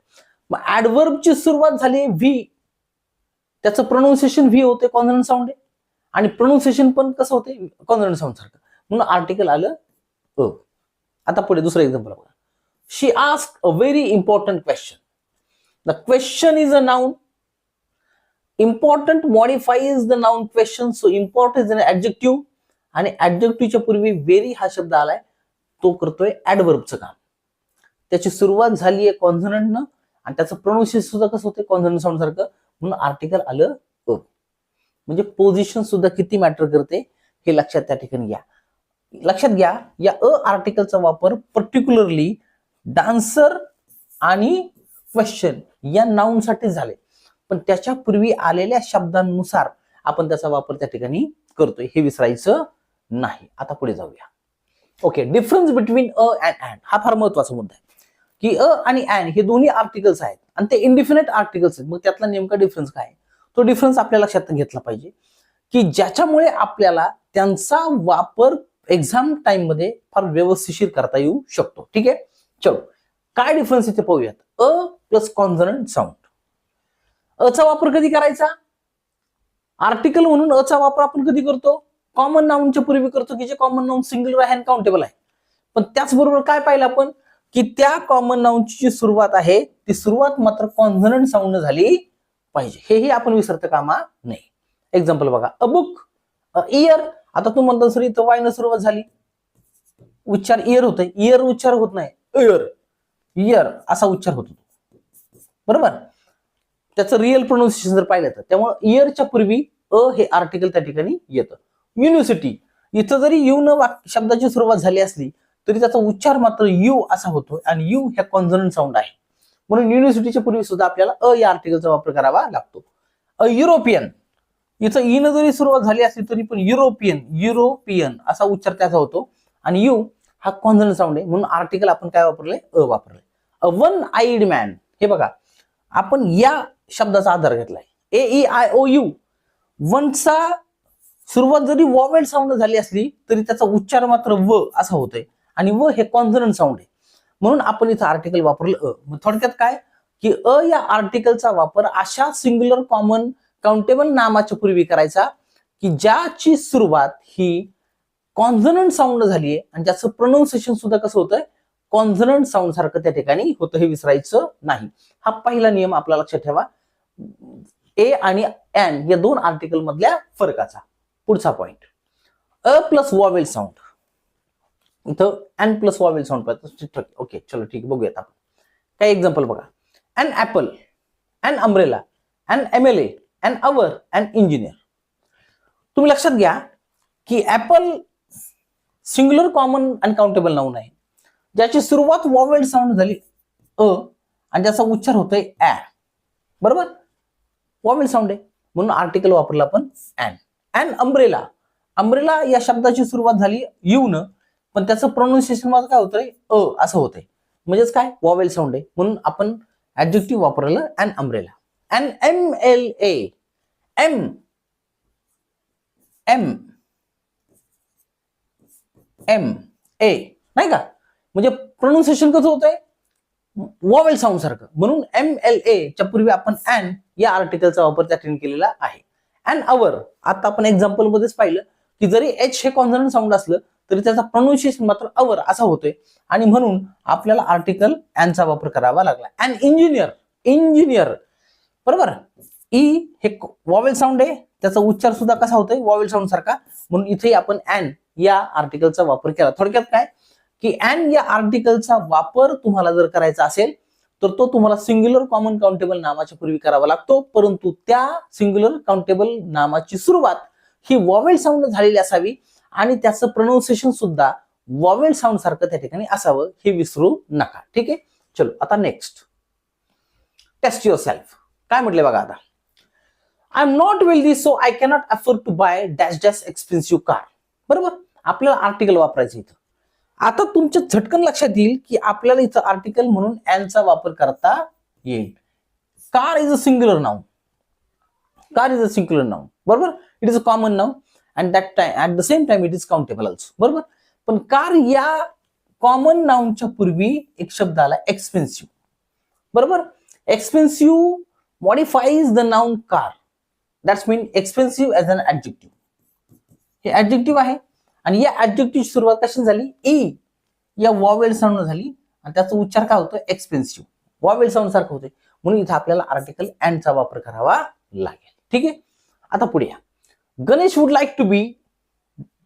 मग ऍडव्हर्बची सुरुवात झाली व्ही, त्याचं प्रोनाउन्सिएशन व्ही होते, कॉन्सोनंट साऊंड आहे आणि प्रोनाउन्सिएशन पण कसं होते, कॉन्सोनंट साऊंड सारखं, म्हणून आर्टिकल आलं अ. आता पुढे दुसरं एक्झाम्पल बघा. She asked a very important question. The question is a noun, important modifies the noun question, so important is an adjective. आणि ऍडजेक्टिव्हच्या पूर्वी व्हेरी हा शब्द आलाय, तो करतोय ऍडव्हर्बचं काम. त्याची सुरुवात झाली आहे कॉन्सोनंटनं आणि त्याचं प्रोनाउन्सिएशन सुद्धा कसं होतं, कॉन्सोनंट साऊंड सारखं, म्हणून आर्टिकल आलं अ. म्हणजे पोझिशन सुद्धा किती मॅटर करते हे लक्षात त्या ठिकाणी घ्या. लक्षात घ्या, या अ आर्टिकलचा वापर पर्टिक्युलरली डान्सर आणि क्वेश्चन या नाउन साठी झाले, पण त्याच्यापूर्वी आलेल्या शब्दांनुसार आपण त्याचा वापर त्या ठिकाणी करतोय, हे विसरायचं नाही. आता पुढे जाऊया. Okay, difference between a and हा फार महत्वाचा मुद्दा आहे, की अ आणि अँड हे दोन्ही आर्टिकल्स आहेत आणि ते इंडिफिनिट आर्टिकल्स आहेत. मग त्यातला नेमका डिफरन्स काय, तो डिफरन्स आपल्या लक्षात घेतला पाहिजे, की ज्याच्यामुळे आपल्याला त्यांचा वापर एक्झाम टाइम मध्ये फार व्यवस्थिशीर करता येऊ शकतो. ठीक आहे, चलो काय डिफरन्स इथे पाहूयात. अ प्लस कॉन्सोनंट साऊंड. अचा वापर कधी करायचा, आर्टिकल म्हणून अचा वापर आपण कधी करतो, कॉमन नाउनच्या पूर्वी करतो, की जे कॉमन नाउन सिंगुलर आहे, काउंटेबल आहे. पण त्याचबरोबर काय पाहिलं आपण, की त्या कॉमन नाउनची जी सुरुवात आहे ती सुरुवात मात्र कॉन्सोनंट साऊंड झाली पाहिजे, हेही आपण विसरता कामा नाही. एक्झाम्पल बघा, अ बुक, इयर. आता तू म्हणतो सर इथं वाय न सुरुवात झाली, उच्चार इयर होतोय, इयर उच्चार होत नाही, इयर इयर असा उच्चार होतो, बरोबर. त्याचं रिअल प्रोनाउन्सिएशन जर पाहिलं तर, त्यामुळे इयरच्या पूर्वी अ हे आर्टिकल त्या ठिकाणी येतं. युनिव्हर्सिटी, इथं जरी यू न शब्दाची सुरुवात झाली असली तरी त्याचा उच्चार मात्र यू असा होतो, आणि यू ह्या कॉन्सोनंट साऊंड आहे, म्हणून युनिव्हर्सिटीच्या पूर्वी सुद्धा आपल्याला अ या आर्टिकलचा वापर करावा लागतो. अ युरोपियन, इथं ई न जरी सुरुवात झाली असली तरी पण युरोपियन युरोपियन असा उच्चार त्याचा होतो, आणि यू हा कॉन्सोनंट साऊंड आहे, म्हणून आर्टिकल आपण काय वापरले, अ वापरले. अ वन आईड मॅन, हे बघा आपण या शब्दाचा आधार घेतलाय, ए ई आय ओ यू. वनचा सुरुवात जरी वॉवेल साऊंड झाली असली तरी त्याचा उच्चार मात्र व असा होतोय, आणि व हे कॉन्सोनंट साऊंड आहे, म्हणून आपण इथं आर्टिकल वापरलं अ. मग थोडक्यात काय, की अ या आर्टिकलचा वापर अशा सिंग्युलर कॉमन काउंटेबल नामाच्या पूर्वी करायचा की ज्याची सुरुवात ही कॉन्सोनंट साऊंड झालीये, आणि ज्याचं प्रोनाउन्सिएशन सुद्धा कसं होतंय, कॉन्सोनंट साऊंड सारखं त्या ठिकाणी होतं, हे विसरायचं नाही. हा पहिला नियम आपला लक्षात ठेवा, ए आणि एन या दोन आर्टिकल मधल्या फरकाचा. पुढचा point, a plus vowel sound. इथं एन प्लस वॉवेल साऊंड पाहिजे. ओके चलो ठीक, बघूयात आपण काही एक्झाम्पल बघा. An apple, an umbrella, an MLA, an hour, an engineer. तुम्ही लक्षात घ्या की apple singular common uncountable noun आहे, ज्याची सुरुवात वॉवेल साऊंड झाली अ, आणि ज्याचा उच्चार होतोय ऍ, बरोबर. वॉवेल साऊंड आहे म्हणून आर्टिकल वापरला आपण एन. एन अम्ब्रेला, अम्ब्रेला या शब्दाची सुरुवात झाली यू न, पण त्याचं प्रोनाउन्सिएशन माझं काय होतंय, अ असं होतंय, म्हणजेच काय, वॉवेल साऊंड आहे, म्हणून आपण ऍडजेक्टिव्ह वापरलं an umbrella. An M L A, M M M A, नाही का, म्हणजे प्रोनाउन्सिएशन कसं होतंय, वॉवेल साऊंड सारखं, म्हणून एम एल ए च्या पूर्वी आपण एन या आर्टिकलचा वापर त्या ठिकाणी केलेला आहे. एन अवर, आता आपण एक्झाम्पल मध्येच पाहिलं की जरी एच हे कॉन्सोनंट साऊंड असलं तरी त्याचा प्रोनाउन्सिएशन मात्र अवर असा होतोय, आणि म्हणून आपल्याला आर्टिकल एनचा वापर करावा लागला. एन इंजिनियर, इंजिनियर, बरोबर. ई हे वॉवेल साऊंड आहे, त्याचा उच्चार सुद्धा कसा होतोय, वॉवेल साऊंड सारखा, म्हणून इथे आपण एन या आर्टिकलचा वापर केला. थोडक्यात काय, की एन या आर्टिकलचा वापर तुम्हाला जर करायचा असेल तर तो तुम्हाला सिंग्युलर कॉमन काउंटेबल नामाच्या पूर्वी करावा लागतो, परंतु त्या सिंग्युलर काउंटेबल नामाची सुरुवात ही वॉवेल साऊंड झालेली असावी, आणि त्याचं प्रोनाउन्सिएशन सुद्धा वॉवेल साऊंड सारखं त्या ठिकाणी असावं, हे विसरू नका. ठीक आहे, चलो आता नेक्स्ट, टेस्ट युअर सेल्फ. काय म्हटले बघा आता, I am not wealthy so I cannot afford to buy dash dash expensive car. बरोबर, आपल्याला आर्टिकल वापरायचं इथं. आता तुमच्या झटकन लक्षात येईल की आपल्याला इथं आर्टिकल म्हणून एनचा वापर करता येईल. Car is a singular noun, car is a singular noun, बरोबर. It is a common noun and that time at the same time it is countable also, बरोबर. पण कार या कॉमन नाउनच्या पूर्वी एक शब्द आला एक्सपेन्सिव्ह, बरोबर. Expensive modifies the noun car, that's mean expensive as an adjective. हे ऍडजेक्टिव्ह आहे, आणि या ऍडजेक्टिव्हची सुरुवात कशी झाली, ई या वॉवेल साऊंड झाली, आणि त्याचा उच्चार काय होतो, एक्सपेन्सिव्ह, वॉवेल साऊंड सारखं होते, म्हणून इथे आपल्याला आर्टिकल एंडचा वापर करावा लागेल. ठीक आहे, आता पुढे या. Ganesh would like to be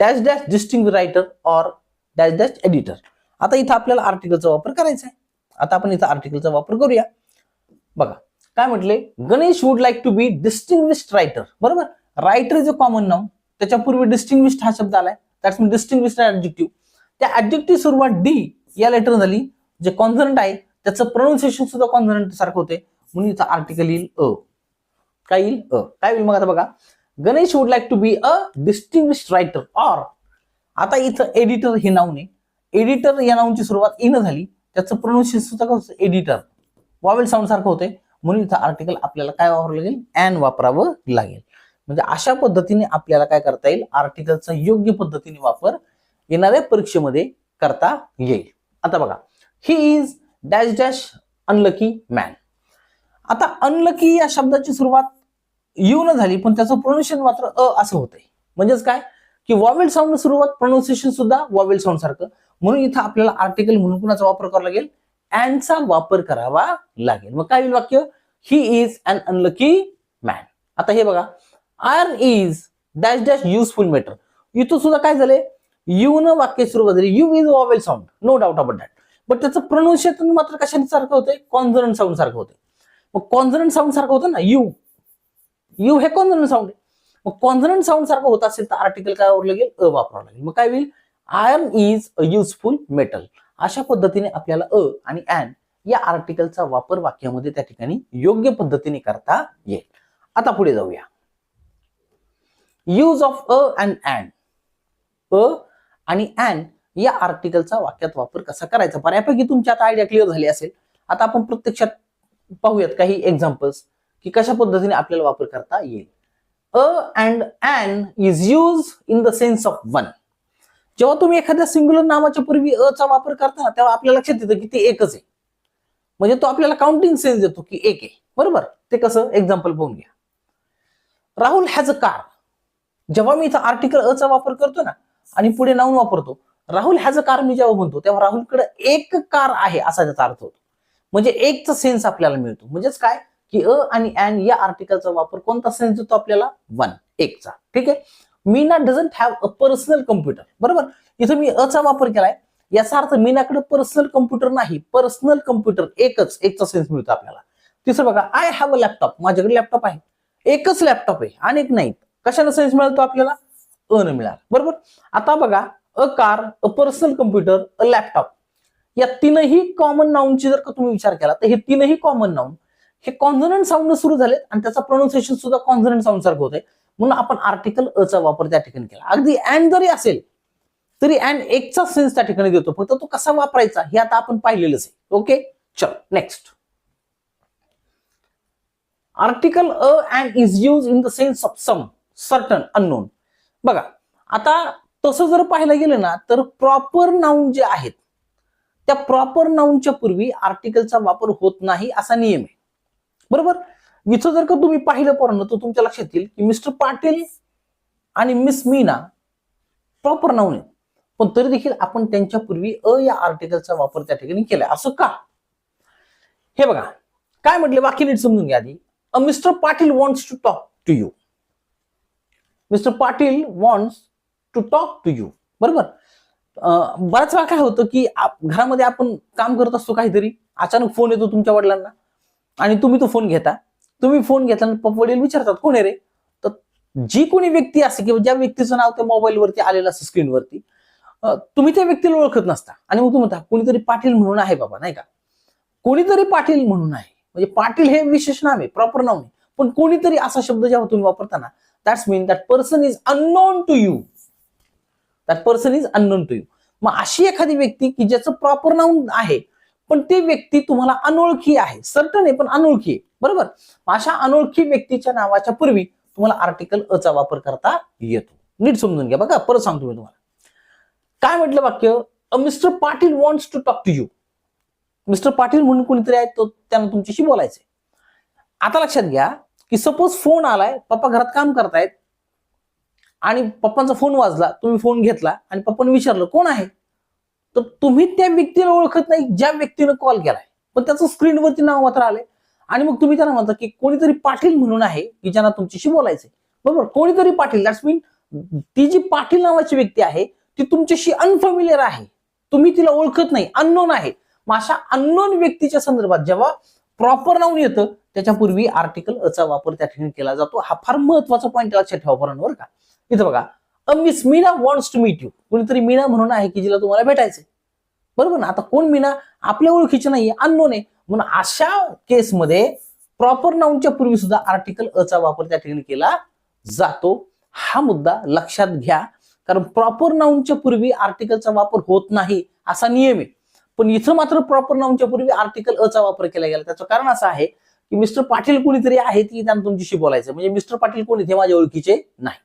dash dash distinguished writer or dash dash editor. आता इथं आपल्याला आर्टिकलचा वापर करायचा आहे. आता आपण इथं आर्टिकलचा वापर करूया. बघा काय म्हटले, Ganesh would like to be distinguished writer, बरोबर. Writer is a common noun, त्याच्या पूर्वी डिस्टिंग्विश्ड हा शब्द आलाय, दॅट्स मीन डिस्टिंग्विश्ड ऍडजेक्टिव्ह. त्या ऍडजेक्टिव्ह सुरुवात डी या लेटर झाली, जे कॉन्सनंट आहे त्याचं प्रोनाउन्सिएशन सुद्धा कॉन्सनंट सारखं होते, म्हणून इथं आर्टिकल येईल अ. काय येईल अ. काय होईल मग आता बघा, Ganesh would like to be a distinguished writer or. आता इथं एडिटर हे नाव आहे, एडिटर या नावाची सुरुवात इन झाली, त्याचं प्रोनाउन्सिएशन सुद्धा कसं एडिटर वॉवेल साऊंड सारखं होते, म्हणून इथं आर्टिकल आपल्याला काय वापरावं लागेल, ॲन वापरावं लागेल. म्हणजे अशा पद्धतीने आपल्याला काय करता येईल, आर्टिकलचा योग्य पद्धतीने वापर येणाऱ्या परीक्षेमध्ये करता येईल. आता बघा, he is dash dash unlucky man. आता अनलकी या शब्दाची सुरुवात यू न झाली, पण त्याचं प्रोनाउन्सिएशन मात्र अ असं होतंय. म्हणजेच काय की वॉवेल साऊंड सुरुवात, प्रोनाउन्सिएशन सुद्धा वॉवेल साऊंड सारखं, म्हणून इथं आपल्याला आर्टिकल म्हणून कुणाचा वापर करावा लागेल, अँडचा वापर करावा लागेल. मग काय होईल वाक्य, he is an unlucky man. आता हे बघा, iron is dash dash useful metal. इथं सुद्धा काय झालंय, यू न वाक्य सुरुवात झाली, U is vowel sound, no doubt about that, but त्याचं प्रोनाउन्सिएशन मात्र कशाने सारखं होतंय, कॉन्सोनंट साऊंड सारखं होतंय. मग कॉन्सोनंट साऊंड सारखं होतं ना, यू यू हे कॉन्सोनंट साऊंड आहे. मग कॉन्सोनंट साऊंड सारखं होत असेल तर आर्टिकल काय वापरावं लागेल, अ वापरावं लागेल. मग काय होईल, iron is a useful metal. अशा पद्धतीने आपल्याला अ आणि ॲन या आर्टिकलचा वापर वाक्यामध्ये त्या ठिकाणी योग्य पद्धतीने करता येईल. आता पुढे जाऊया, use of a and an. A आणि ॲन या आर्टिकलचा वाक्यात वापर कसा करायचा, बऱ्यापैकी तुमची आता आयडिया क्लिअर झाली असेल. आता आपण प्रत्यक्षात पाहूयात काही एक्झाम्पल्स की कशा पद्धतीने आपल्याला वापर करता येईल. A and an is use in the sense of one. जेव्हा तुम्ही एखाद्या सिंग्युलर नावाच्या पूर्वी अ चा वापर करता तेव्हा आपल्या लक्षात येतं की ते एकच आहे, म्हणजे तो आपल्याला काउंटिंग सेन्स देतो की एक आहे. बरोबर, ते कसं, एक्झाम्पल पाहून घ्या. Rahul has a car. जेव्हा मी इथं आर्टिकल अ चा वापर करतो ना आणि पुढे नाऊन वापरतो, राहुल हॅज अ कार मी जेव्हा म्हणतो तेव्हा राहुलकडे एक कार आहे असा त्याचा अर्थ होतो, म्हणजे एकचा सेन्स आपल्याला मिळतो. म्हणजेच काय की अ आणि ॲन या आर्टिकलचा वापर कोणता सेन्स देतो आपल्याला, वन, एकचा. ठीक आहे. Meena doesn't have a personal computer. बरोबर, इथं मी अ चा वापर केलाय, याचा अर्थ मीनाकडे पर्सनल कम्प्युटर नाही, पर्सनल कम्प्युटर एकच, एकचा सेन्स मिळतो आपल्याला. तिसरं बघा, आय हॅव अ लॅपटॉप. माझ्याकडे लॅपटॉप आहे, एकच लॅपटॉप आहे, अनेक नाहीत. कशाला सेन्स मिळतो आपल्याला, अ न मिळाला. बरोबर. आता बघा, a car, a personal computer, a laptop या तीनही कॉमन नाऊनची जर का तुम्ही विचार केला तर हे तीनही कॉमन नाऊन हे कॉन्सोनंट साऊंड सुरू झाले आणि त्याचा प्रोनाउन्सिएशन सुद्धा कॉन्सोनंट साऊंड सारखं होतंय, म्हणून आपण आर्टिकल अ चा वापर त्या ठिकाणी केला. अगदी अँड जरी असेल तरी अँड एकचा सेन्स त्या ठिकाणी देतो, फक्त तो कसा वापरायचा हे आता आपण पाहिलेलंच आहे. ओके, चलो next. Article a and is use in the sense of some, certain, unknown. बघा, आता तसं जर पाहायला गेलं ना तर प्रॉपर नाऊन जे आहेत त्या प्रॉपर नाऊनच्या पूर्वी आर्टिकलचा वापर होत नाही असा नियम आहे. बरोबर, इथं जर का तुम्ही पाहिलं पोरांनो तर तुमच्या लक्षात येईल की मिस्टर पाटील आणि मिस मीना प्रॉपर नाऊन आहे, पण तरी देखील आपण त्यांच्या पूर्वी अ या आर्टिकलचा वापर त्या ठिकाणी केलाय. असं का, हे बघा काय म्हटले, वाक्य नीट समजून घ्या आधी. Mister Patil wants to talk to you. Mister Patil wants to talk to you. बरोबर, बऱ्याच वेळा काय होतं की घरामध्ये आपण काम करत असतो काहीतरी, अचानक फोन येतो तुमच्या वडिलांना आणि तुम्ही तो फोन घेता. तुम्ही फोन घेतल्यानंतर वडील विचारतात कोण आहे रे, तर जी कोणी व्यक्ती असते किंवा ज्या व्यक्तीचं नाव त्या मोबाईलवरती आलेलं असतं स्क्रीनवरती, तुम्ही त्या व्यक्तीला ओळखत नसता आणि मग तुम्ही म्हणता कोणीतरी पाटील म्हणून आहे बाबा, नाही का, कोणीतरी पाटील म्हणून आहे. म्हणजे पाटील हे विशेष नाव आहे, प्रॉपर नाव आहे, पण कोणीतरी असा शब्द जेव्हा तुम्ही वापरताना that's mean that person is unknown to you. That person is unknown to you. मग अशी एखादी व्यक्ती की ज्याचं प्रॉपर नाउन आहे पण ती व्यक्ती तुम्हाला अनोळखी आहे, सर्टन आहे पण अनोळखी आहे. बरोबर, अशा अनोळखी व्यक्तीच्या नावाच्या पूर्वी तुम्हाला आर्टिकल अ चा वापर करता येतो. नीट समजून घ्या. बघा परत सांगतो मी तुम्हाला काय म्हटलं वाक्य, mister Patil wants to talk to you. Mister Patil म्हणून कोणीतरी आहे, तो त्यांना तुमच्याशी बोलायचंय. आता लक्षात घ्या की सपोज फोन आलाय, पप्पा घरात काम करतायत आणि पप्पांचा फोन वाजला, तुम्ही फोन घेतला आणि पप्पांनी विचारलं कोण आहे, तर तुम्ही त्या व्यक्तीला ओळखत नाही ज्या व्यक्तीनं कॉल केलाय, पण त्याचं स्क्रीनवरती नाव मात्र आलंय आणि मग तुम्ही त्यांना म्हणता की कोणीतरी पाटील म्हणून आहे की ज्यांना तुमच्याशी बोलायचंय. बरोबर, कोणीतरी पाटील, दॅट्स मीन ती जी पाटील नावाची व्यक्ती आहे ती तुमच्याशी अनफॅमिलियर आहे, तुम्ही तिला ओळखत नाही, अननोन आहे. मग अशा अननोन व्यक्तीच्या संदर्भात जेव्हा प्रॉपर नाऊन येतं त्याच्यापूर्वी आर्टिकल अ चा वापर त्या ठिकाणी केला जातो. हा फार महत्वाचा पॉईंट लक्षात ठेवा बरं का. इथं बघा, a Miss Meena wants to meet you. कोणीतरी मीना म्हणून आहे की जिला तुम्हाला भेटायचंय. बरोबर ना. आता कोण मीना आपल्या ओळखीचे नाहीये, अननोन आहे. म्हणून अशा केसमध्ये प्रॉपर नाऊनच्या पूर्वी सुद्धा आर्टिकल अचा वापर त्या ठिकाणी केला जातो. हा मुद्दा लक्षात घ्या, कारण प्रॉपर नाऊनच्या पूर्वी आर्टिकलचा वापर होत नाही असा नियम आहे. पण इथं मात्र प्रॉपर नाऊनच्या पूर्वी आर्टिकल अचा वापर केला गेला. त्याचं कारण असं आहे की मिस्टर पाटील कोणीतरी आहे की त्यांना तुमच्याशी बोलायचं, म्हणजे मिस्टर पाटील कोण इथे माझ्या ओळखीचे नाही.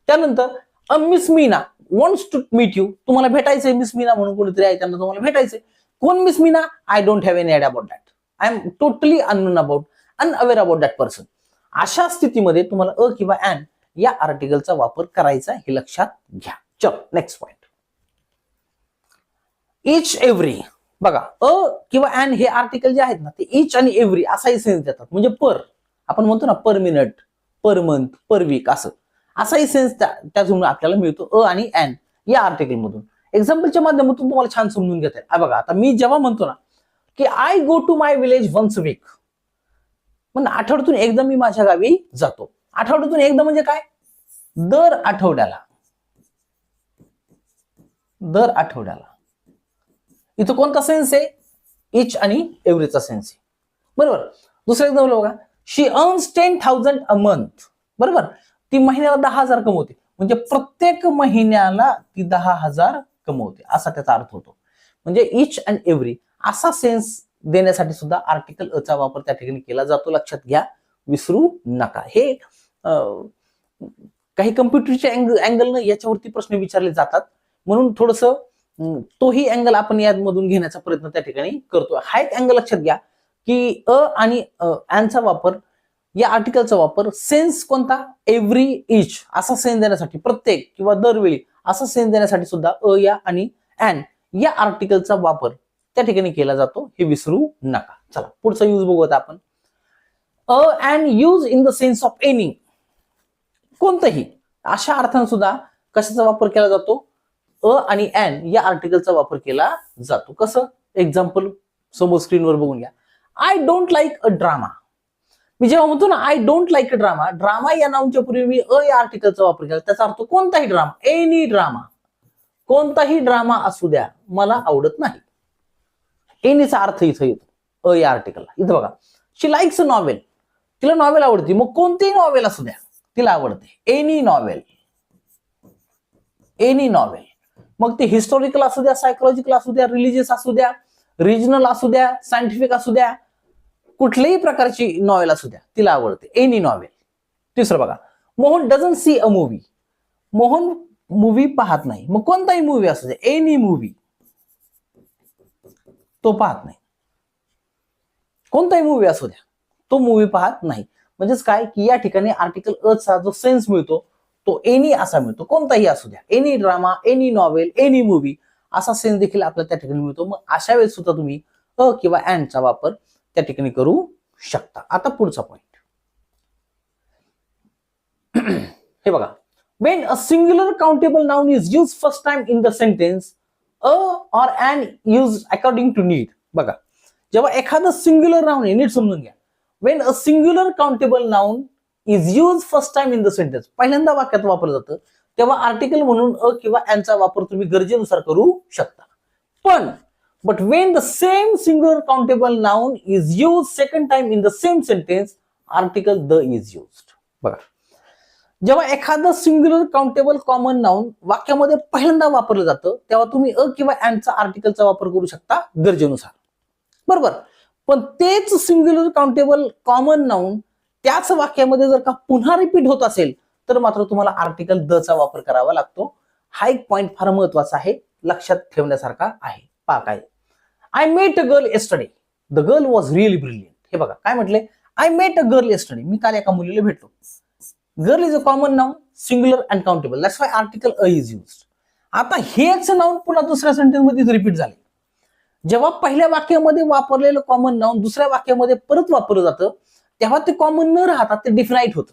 त्यानंतर a Miss Meena wants to meet you. तुम्हाला भेटायचंय मिस मीना म्हणून कोणीतरी आहे, त्यांना तुम्हाला भेटायचंय. कोण miss Meena? I don't have any idea about that. I am totally unaware about that person. अशा स्थितीमध्ये तुम्हाला अ किंवा अँड या आर्टिकलचा वापर करायचा हे लक्षात घ्या. चलो नेक्स्ट पॉइंट. इच एव्हरी. बघा अ किंवा अँड हे आर्टिकल जे आहेत ना ते इच आणि एव्हरी असाही सेन्स देतात. म्हणजे पर, आपण म्हणतो ना पर मिनिट, पर मंथ, पर वीक, असं असाही सेन्स त्यातून आपल्याला मिळतो अ आणि अँड या आर्टिकल मधून. एक्झाम्पलच्या माध्यमातून तुम्हाला छान समजून घेता येईल. बघा आता मी जेव्हा म्हणतो ना की I go to my village once a week, म्हणजे आठवड्यातून एकदा मी माझ्या गावी जातो. आठवड्यातून एकदा म्हणजे काय? दर आठवड्याला. दर आठवड्याला. इथं कोणता सेन्स आहे? इच आणि एव्हरीचा सेन्स आहे. बरोबर. दुसरं एक्झाम्पल बघा. शी अर्न्स 10,000 अ मंथ. बरोबर. ती महिन्याला 10,000 कमवते, म्हणजे प्रत्येक महिन्याला ती 10,000 कमवते असा त्याचा अर्थ होतो. म्हणजे इच अँड एव्हरी असा सेन्स देण्यासाठी सुद्धा आर्टिकल अचा वापर त्या ठिकाणी केला जातो. लक्षात घ्या, विसरू नका. हे काही कम्प्युटरच्या अँगलनं याच्यावरती प्रश्न विचारले जातात, म्हणून थोडस तोही अँगल आपण यामधून घेण्याचा प्रयत्न त्या ठिकाणी करतो. हा एक अँगल लक्षात घ्या की अ आणि अँडचा वापर, या आर्टिकलचा वापर सेन्स कोणता? एव्हरी, इच असा सेन्स देण्यासाठी, प्रत्येक किंवा दरवेळी असा सेन्स देण्यासाठी सुद्धा अ या आणि अँड या आर्टिकलचा वापर त्या ठिकाणी केला जातो. हे विसरू नका. चला पुढचा यूज बघूया आपण. A and use in the sense of any. कोणतंही अशा अर्थाने सुद्धा कशाचा वापर केला जातो? अ आणि अँड या आर्टिकलचा वापर केला जातो. कसं? एक्झाम्पल समोर स्क्रीनवर बघून घ्या. I don't like a drama. मी जेव्हा म्हणतो ना I don't like a drama, drama या नाऊनच्या पूर्वी मी अ या आर्टिकलचा वापर केला. त्याचा अर्थ कोणताही ड्रामा, एनी ड्रामा. कोणताही ड्रामा असू द्या, मला आवडत नाही. एनीचा अर्थ इथं येतो अ या आर्टिकलला. इथं बघा. शी लाईक्स अ नॉवेल. तिला नॉवेल आवडते. मग कोणतेही नॉवेल असू द्या तिला आवडते. Any novel. Any novel. मग ते हिस्टॉरिकल असू द्या, सायकोलॉजिकल असू द्या, रिलिजियस असू द्या, रिजनल असू द्या, सायंटिफिक असू द्या, कुठल्याही प्रकारची नॉवेल असू द्या तिला आवडते. Any novel. तिसरं बघा. Mohan doesn't see a movie. Mohan movie पाहत नाही. मग कोणताही मूवी असू द्या, एनी मूवी, तो पाहत नाही. कोणताही मूवी असू द्या तो मूवी पाहत नाही. म्हणजेच काय की या ठिकाणी आर्टिकल अ चा जो सेन्स मिळतो तो एनी असा मिळतो. कोणताही असू द्या, any drama, any novel, any movie असा सेन्स देखील आपल्याला त्या ठिकाणी मिळतो. मग अशा वेळेस सुद्धा तुम्ही अ किंवा अँडचा वापर त्या ठिकाणी करू शकता. आता पुढचा पॉइंट. हे बघा. When a singular countable noun is used first time in the sentence, a or an used according to need. बघा. जेव्हा एखादं सिंग्युलर नाउन आहे, नीट समजून घ्या. When a singular countable noun is used first time in the sentence, पहिल्यांदा वाक्यात वापरलं जातं, तेव्हा आर्टिकल म्हणून अ किंवा अँडचा वापर तुम्ही गरजेनुसार करू शकता. पण but when the same singular countable noun is used second time in the same sentence, article the is used. बघा. जेव्हा एखादं सिंग्युलर काउंटेबल कॉमन नाउन वाक्यामध्ये पहिल्यांदा वापरलं जातं तेव्हा तुम्ही अ किंवा अँडचा आर्टिकलचा वापर करू शकता गरजेनुसार. बरोबर. पण तेच सिंग्युलर काउंटेबल कॉमन नाउन त्याच वाक्यामध्ये जर का पुन्हा रिपीट होत असेल तर मात्र तुम्हाला आर्टिकल द चा वापर करावा लागतो. हा एक पॉइंट फार महत्वाचा आहे, लक्षात ठेवण्यासारखा आहे. पहा काय. I met a girl yesterday. The girl was really brilliant. हे बघा काय म्हटले? I met a girl yesterday. मी काल एका मुलीला भेटलो. Girl is a common noun, singular and countable. That's why article a is used. आता हेच नाउन पुन्हा दुसऱ्या सेंटेन्स मध्ये रिपीट झाले. जेव्हा पहिल्या वाक्यामध्ये वापरलेलं कॉमन नाउन दुसऱ्या वाक्यामध्ये परत वापरलं जातं तेव्हा ते कॉमन न राहता ते डिफाईट होतं,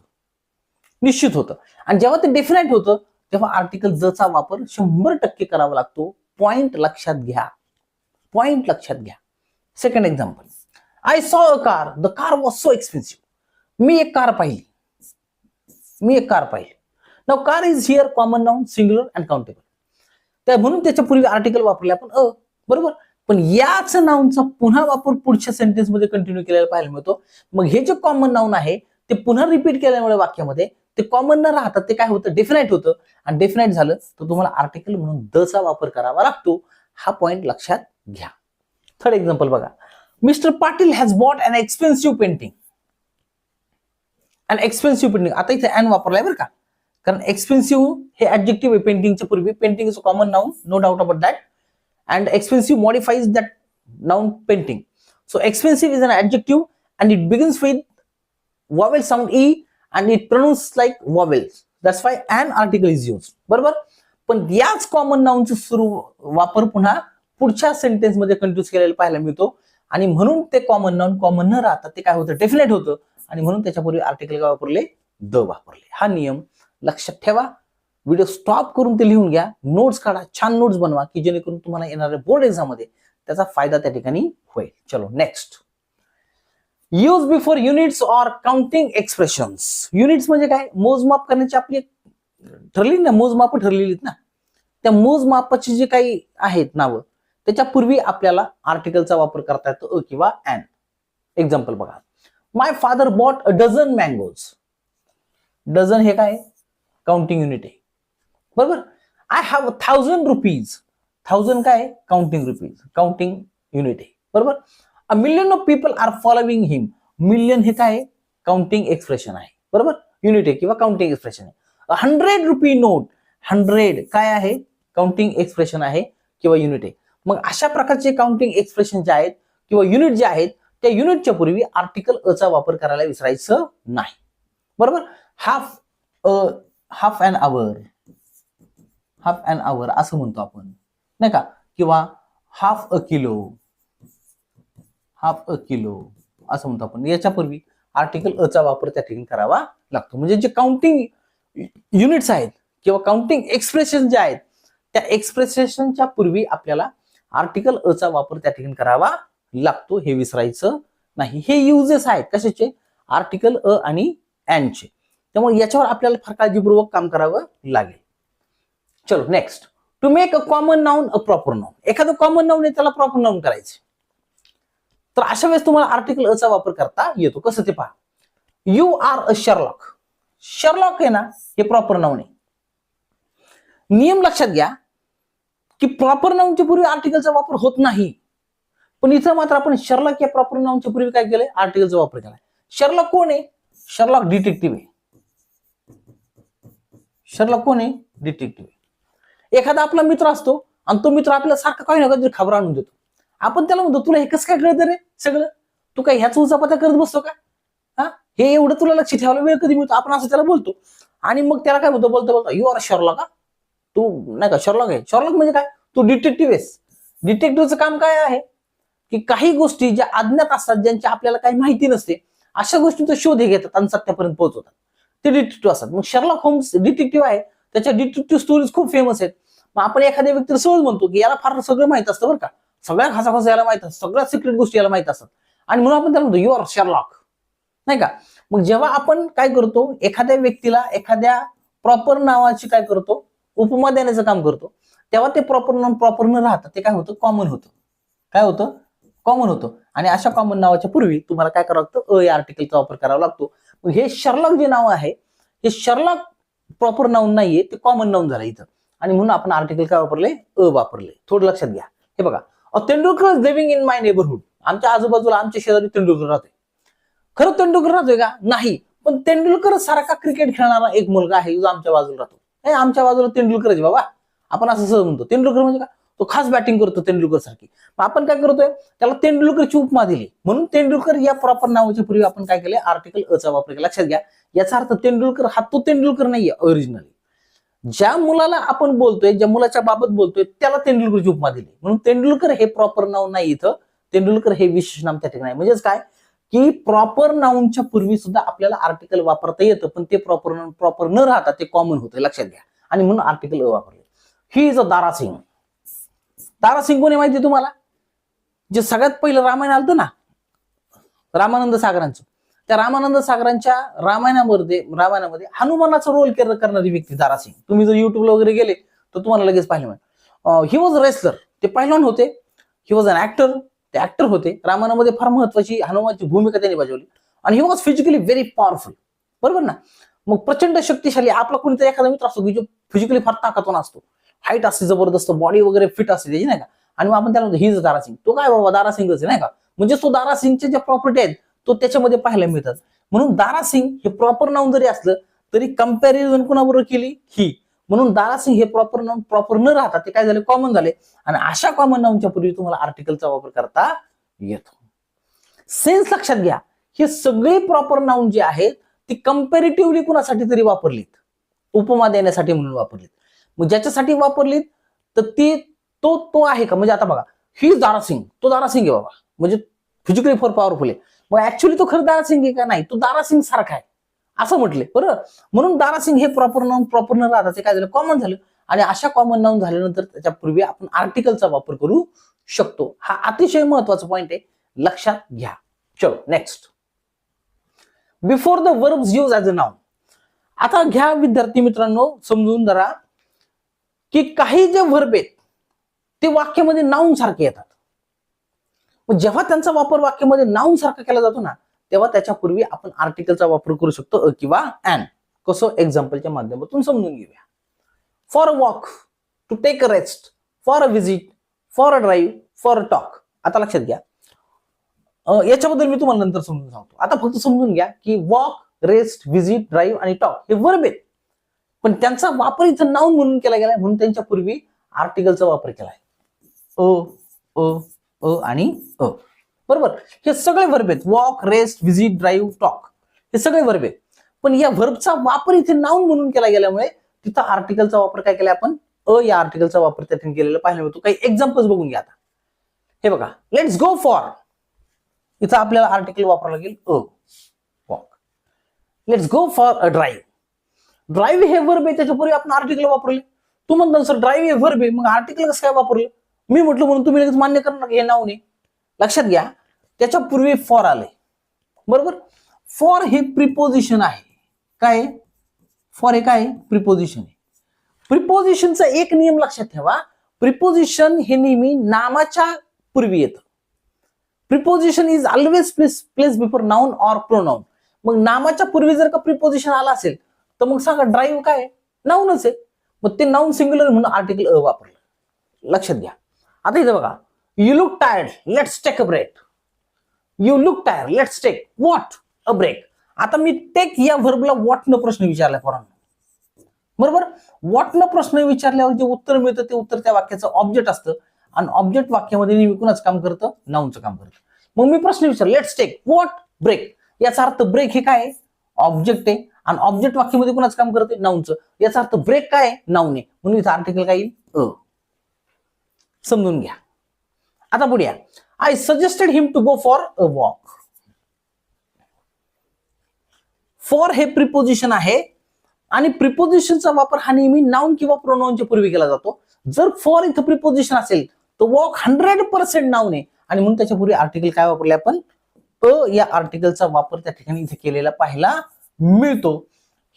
निश्चित होतं. आणि जेव्हा ते डिफाईट होतं तेव्हा आर्टिकल ज चा वापर 100% करावा लागतो. पॉइंट लक्षात घ्या. पॉइंट लक्षात घ्या. Second example. I saw a car. The car was so expensive. मी एक कार पाहिली. मी एक कार पाहिली. Now car is here common noun singular and countable. त्या म्हणून त्याच्या पूर्वी आर्टिकल वापरले आपण अ, बरोबर. पण याच नाउनचा पुन्हा वापर पुढच्या सेंटेन्स मध्ये कंटिन्यू केलेला पाहायला मिळतो. मग हे जे कॉमन नाउन आहे ते पुन्हा रिपीट केल्यामुळे वाक्यामध्ये ते कॉमन न राहतात ते काय होतं, डेफिनाइट होतं. आणि डेफिनाइट झालं तर तुम्हाला आर्टिकल म्हणून द चा वापर करावा लागतो. हा पॉइंट लक्षात घ्या. थर्ड एक्झाम्पल बघा. Mister Patil has bought an expensive painting. An expensive painting, आता इथे अन वापरलाय बरं का, कारण एक्सपेन्सिव्ह हे ऍडजेक्टिव्ह आहे पेंटिंगच्या पूर्वी. Painting is a common noun, no doubt about that. And expensive modifies that noun painting. So expensive is an adjective and it begins with vowel sound e and it pronounced like vowels. That's why an article is used. बरोबर. पण याच common नाउनचा सुरू वापर पुन्हा पुढच्या sentence मध्ये continue केलेला पाहायला मिळतो. आणि म्हणून ते कॉमन नाउन कॉमन न राहता ते काय होतं, डेफिनेट होतं. आणि म्हणून त्याच्यापूर्वी आर्टिकल काय वापरले, द वापरले. हा नियम लक्षात ठेवा. व्हिडिओ स्टॉप करून ते लिहून घ्या, नोट्स काढा, छान नोट्स बनवा की जेणेकरून तुम्हाला येणाऱ्या बोर्ड एक्झाम मध्ये त्याचा फायदा त्या ठिकाणी होईल. चलो next. Use before units or counting expressions. Units म्हणजे काय, मोजमाप करण्याची आपली ठरली ना, मोजमाप ठरलेली ना. त्या मोजमापाची जे काही आहेत नावं त्याच्या पूर्वी आपल्याला आर्टिकलचा वापर करता येतो अ किंवा अन. एक्झाम्पल बघा. My father bought a dozen mangoes. Dozen हे काय, काउंटिंग युनिट आहे, बरोबर. I have 1000 rupees. 1000 काय, काउंटिंग रुपीज, काउंटिंग युनिट आहे, बरोबर. A million of people are following him. Million हे काय, काउंटिंग एक्सप्रेशन आहे, बरोबर, युनिट आहे किंवा काउंटिंग एक्सप्रेशन आहे. 100 रुपी नोट. 100 काय आहे, काउंटिंग एक्सप्रेशन आहे किंवा युनिट आहे. मग अशा प्रकारचे काउंटिंग एक्सप्रेशन जे आहेत किंवा युनिट जे आहेत त्या युनिटच्या पूर्वी आर्टिकल अ चा वापर करायला विसरायचं नाही, बरोबर. Half an our, half an आवर असं म्हणतो आपण नाही का, किंवा half a kilo, half a kilo असं म्हणतो आपण. याच्यापूर्वी आर्टिकल अ चा वापर त्या ठिकाणी करावा लागतो. म्हणजे जे काउंटिंग युनिट्स आहेत किंवा काउंटिंग एक्सप्रेशन जे आहेत त्या एक्सप्रेशनच्या पूर्वी आपल्याला आर्टिकल अ चा वापर त्या ठिकाणी करावा लागतो, हे विसरायचं नाही. हे युजेस आहेत कशाचे, आर्टिकल अ आणि अँड चे. त्यामुळे याच्यावर आपल्याला फार काळजीपूर्वक काम करावं लागेल. चलो next. To make a common noun a proper noun. एखादं कॉमन नाउन आहे त्याला प्रॉपर नाउन करायचे, तर अशा वेळेस तुम्हाला आर्टिकल अ चा वापर करता येतो. कसं ते पहा. You are a Sherlock. Sherlock आहे ना, हे प्रॉपर नाउन आहे. नियम लक्षात घ्या की प्रॉपर नाउनच्या पूर्वी आर्टिकलचा वापर होत नाही. पण इथं मात्र आपण शर्लॉक या प्रॉपर नाउनच्या पूर्वी काय केलंय, आर्टिकलचा वापर केलाय. शर्लॉक कोण आहे, शर्लॉक डिटेक्टिव्ह आहे. शर्लॉक कोण आहे, डिटेक्टिव्ह आहे. एखादा आपला मित्र असतो आणि तो मित्र आपल्याला सारखं काही ना काहीतरी खबर आणून देतो. आपण त्याला म्हणतो तुला हे कसं काय कळतं रे सगळं, तू काय ह्याच उचापत्या करत बसतो का, हा हे एवढं तुला लक्ष ठेवायला वेळ कधी मिळतो, आपण असं त्याला बोलतो. आणि मग त्याला काय बोलतो, बोलतो यू आर शर्लॉक. तू नाही का शर्लॉक आहे. शर्लॉक म्हणजे काय, तू डिटेक्टिव्ह आहेस. डिटेक्टिव्हचं काम काय आहे की काही गोष्टी ज्या अज्ञात असतात, ज्यांची आपल्याला काही माहिती नसते, अशा गोष्टींचा शोध हे घेतात आणि सत्यापर्यंत पोहोचवतात, ते डिटेक्टिव्ह असतात. मग शर्लॉक होम्स डिटेक्टिव्ह आहे, त्याच्या डिटेक्टिव्ह स्टोरीज खूप फेमस आहेत. मग आपण एखाद्या व्यक्तीला सहज म्हणतो की याला फार सगळं माहित असतं बरं का, सगळ्या खासा याला माहित असतात, सगळ्या सिक्रेट गोष्टी याला माहित असतात, आणि म्हणून आपण त्याला म्हणतो यू आर शर्लॉक, नाही का. मग जेव्हा आपण काय करतो, एखाद्या व्यक्तीला एखाद्या प्रॉपर नावाची काय करतो, उपमा देण्याचं काम करतो, तेव्हा ते प्रॉपर नाउन प्रॉपर न राहतं ते काय होतं, कॉमन होतं. काय होतं, कॉमन होतं. आणि अशा कॉमन नावाच्या पूर्वी तुम्हाला काय करावं लागतं, अ या आर्टिकलचा वापर करावा लागतो. मग हे शर्लॉक जे नाव आहे हे शर्लॉक प्रॉपर नाउन नाहीये, ते कॉमन नाउन झालं इथं. आणि म्हणून आपण आर्टिकल काय वापरले, अ वापरले. थोडं लक्षात घ्या. हे बघा, Tendulkar is living in my neighbourhood. आमच्या आजूबाजूला आमच्या शेजारी तेंडुलकर राहतोय. खरं तेंडुलकर राहतोय का, नाही, पण तेंडुलकर सारखा क्रिकेट खेळणारा एक मुलगा आहे जो आमच्या बाजूला राहतो. हे आमच्या बाजूला तेंडुलकर आहे बाबा, आपण असं सहज म्हणतो. तेंडुलकर म्हणजे का, तो खास बॅटिंग करतो तेंडुलकर सारखी. आपण काय करतोय, त्याला तेंडुलकरची उपमा दिली, म्हणून तेंडुलकर या प्रॉपर नावाच्या पूर्वी आपण काय केले, आर्टिकल अ चा वापर केला. लक्षात घ्या, याचा अर्थ तेंडुलकर हा तो तेंडुलकर नाहीये ओरिजिनली. ज्या मुलाला आपण बोलतोय, ज्या मुलाच्या बाबत बोलतोय त्याला तेंडुलकरची उपमा दिली, म्हणून तेंडुलकर हे प्रॉपर नाउन नाही इथं. तेंडुलकर हे विशेष नाम त्या ठिकाणी. म्हणजेच काय की प्रॉपर नाउनच्या पूर्वी सुद्धा आपल्याला आर्टिकल वापरता येतं, पण ते प्रॉपर न राहता ते कॉमन होतं. लक्षात घ्या. आणि म्हणून आर्टिकल अ वापरले. He is a Dara Singh. Dara Singh कोणी माहिती तुम्हाला, जे सगळ्यात पहिलं रामायण आलतं ना, रामानंद सागरांचं, त्या रामानंद सागरांच्या रामायणामध्ये हनुमानाचा रोल करणारी व्यक्ती दारासिंग. तुम्ही जर युट्यूबला वगैरे गेले तर तुम्हाला लगेच पाहायला मिळेल. ही वॉज रेसलर, ते पहिलवान होते. ही वॉज अन ऍक्टर, ते ऍक्टर होते. रामायणामध्ये फार महत्वाची हनुमानची भूमिका त्यांनी बजावली. आणि he was physically very powerful, बरोबर ना. मग प्रचंड शक्तिशाली आपला कोणीतरी एखादा मित्र असतो की जो फिजिकली फार ताकदवान असतो, हाईट असते जबरदस्त, बॉडी वगैरे फिट असते त्याची, नाही का. आणि मग आपण त्याला ही दारासिंग, तो काय बाबा दारासिंगच आहे, नाही का. म्हणजे तो दारासिंगच्या ज्या प्रॉपर्टी आहेत तो त्याच्यामध्ये पाहायला मिळतात. म्हणून दारासिंग हे प्रॉपर नाऊन जरी असलं तरी कंपॅरिझन कोणाबरोबर केली, ही. म्हणून दारासिंग हे प्रॉपर नाऊन प्रॉपर न राहता ते काय झाले, कॉमन झाले. आणि अशा कॉमन नाऊनच्या पूर्वी तुम्हाला आर्टिकलचा वापर करता येतो. सेन्स लक्षात घ्या, हे सगळे प्रॉपर नाऊन जे आहेत ती कंपॅरेटिव्हली कुणासाठी तरी वापरलीत, उपमा देण्यासाठी म्हणून वापरलीत. मग ज्याच्यासाठी वापरलीत तर ती तो आहे का, म्हणजे आता बघा, ही दारासिंग, तो दारासिंग आहे बाबा, म्हणजे फिजिकली फार पॉवरफुल आहे. मग ऍक्च्युअली तो खरं दारासिंग आहे का, नाही, तो दारासिंग सारखा आहे असं म्हटले, बरोबर. म्हणून दारासिंग हे प्रॉपर नाऊन प्रॉपर न राहता ते काय झालं, कॉमन झालं. आणि अशा कॉमन नाऊन झाल्यानंतर त्याच्या पूर्वी आपण आर्टिकलचा वापर करू शकतो. हा अतिशय महत्वाचा पॉइंट आहे, लक्षात घ्या. चलो next, before the verbs use as a noun. आता घ्या विद्यार्थी मित्रांनो समजून जरा की काही जे वर्ब आहेत ते वाक्यामध्ये नाउन सारखे येतात. मग जेव्हा त्यांचा वापर वाक्यामध्ये नाउन सारखा केला जातो ना, तेव्हा त्याच्या पूर्वी आपण आर्टिकलचा वापर करू शकतो, अ किंवा ॲन. कसं, एक्झाम्पलच्या माध्यमातून समजून घेऊया. For a walk, to take a rest, for a visit, for a drive, for a talk. आता लक्षात घ्या, याच्याबद्दल मी तुम्हाला नंतर समजून सांगतो. आता फक्त समजून घ्या की वॉक, रेस्ट, व्हिजिट, ड्राईव्ह आणि टॉक हे वर्ब आहेत, पण त्यांचा वापर इथं नाउन म्हणून केला गेलाय, म्हणून त्यांच्या पूर्वी आर्टिकलचा वापर केलाय. आणि बरोबर. हे सगळे वर्ब आहेत, walk, rest, visit, drive, talk, हे सगळे वर्ब आहेत. पण या वर्बचा वापर इथे नाउन म्हणून केला गेल्यामुळे तिथं आर्टिकलचा वापर काय केला आपण, या आर्टिकलचा वापर त्या ठिकाणी केलेला पाहायला मिळतो. काही एक्झाम्पल्स बघून घ्या. आता हे बघा, लेट्स गो फॉर, इथं आपल्याला आर्टिकल वापरावं लागेल walk. Let's go for a drive. Drive हे वर्ब आहे, त्याच्यापूर्वी आपण आर्टिकल वापरले. तू म्हणता सर ड्राईव्ह हे वर्ब आहे, मग आर्टिकल कसं काय वापरलं. मी म्हटलं म्हणून तुम्ही लगेच मान्य करणार हे नाउन आहे. लक्षात घ्या, त्याच्या पूर्वी फॉर आले, बरोबर. फॉर हे प्रिपोजिशन आहे. काय, फॉर हे काय, प्रिपोजिशन आहे. प्रिपोजिशनचा एक नियम लक्षात ठेवा, प्रिपोजिशन हे नेहमी नामाच्या पूर्वी येतं. Preposition is always place before noun or pronoun. मग नामाच्या पूर्वी जर का प्रिपोजिशन आला असेल तर मग सांगा ड्राईव्ह काय, नाउनच आहे. मग ते नाउन सिंग्युलर म्हणून आर्टिकल वापरलं. लक्षात घ्या. आता इथे बघा, you look tired, let's take a break. You look tired, let's take what, a break. आता मी टेक या व्हर्बला व्हॉट न प्रश्न विचारलाय पोरांनो, बरोबर. व्हॉट न प्रश्न विचारल्यावर जे उत्तर मिळतं ते उत्तर त्या वाक्याचं ऑब्जेक्ट असतं, आणि ऑब्जेक्ट वाक्यामध्ये नेहमी कुणाचं काम करतं, नाउनचं काम करतं. मग मी प्रश्न विचारला, लेट्स टेक व्हॉट, ब्रेक. याचा अर्थ ब्रेक हे काय, ऑब्जेक्ट आहे, आणि ऑब्जेक्ट वाक्यामध्ये कुणाचं काम करते, नाउनचं. याचा अर्थ ब्रेक काय, नाउन आहे, म्हणून इथं आर्टिकल काय येईल, समजून घ्या. आता पुढे या, I suggested him to go for a walk. For हे प्रिपोजिशन आहे, आणि प्रिपोजिशनचा वापर हा नेहमी नाउन किंवा प्रोनाउनच्या पूर्वी केला जातो. जर फॉर इथं प्रिपोजिशन असेल तर वॉक 100% नाउन आहे, आणि म्हणून त्याच्या पूर्वी आर्टिकल काय वापरले आपण, या आर्टिकलचा वापर त्या ठिकाणी इथे केलेला पाहायला मिळतो.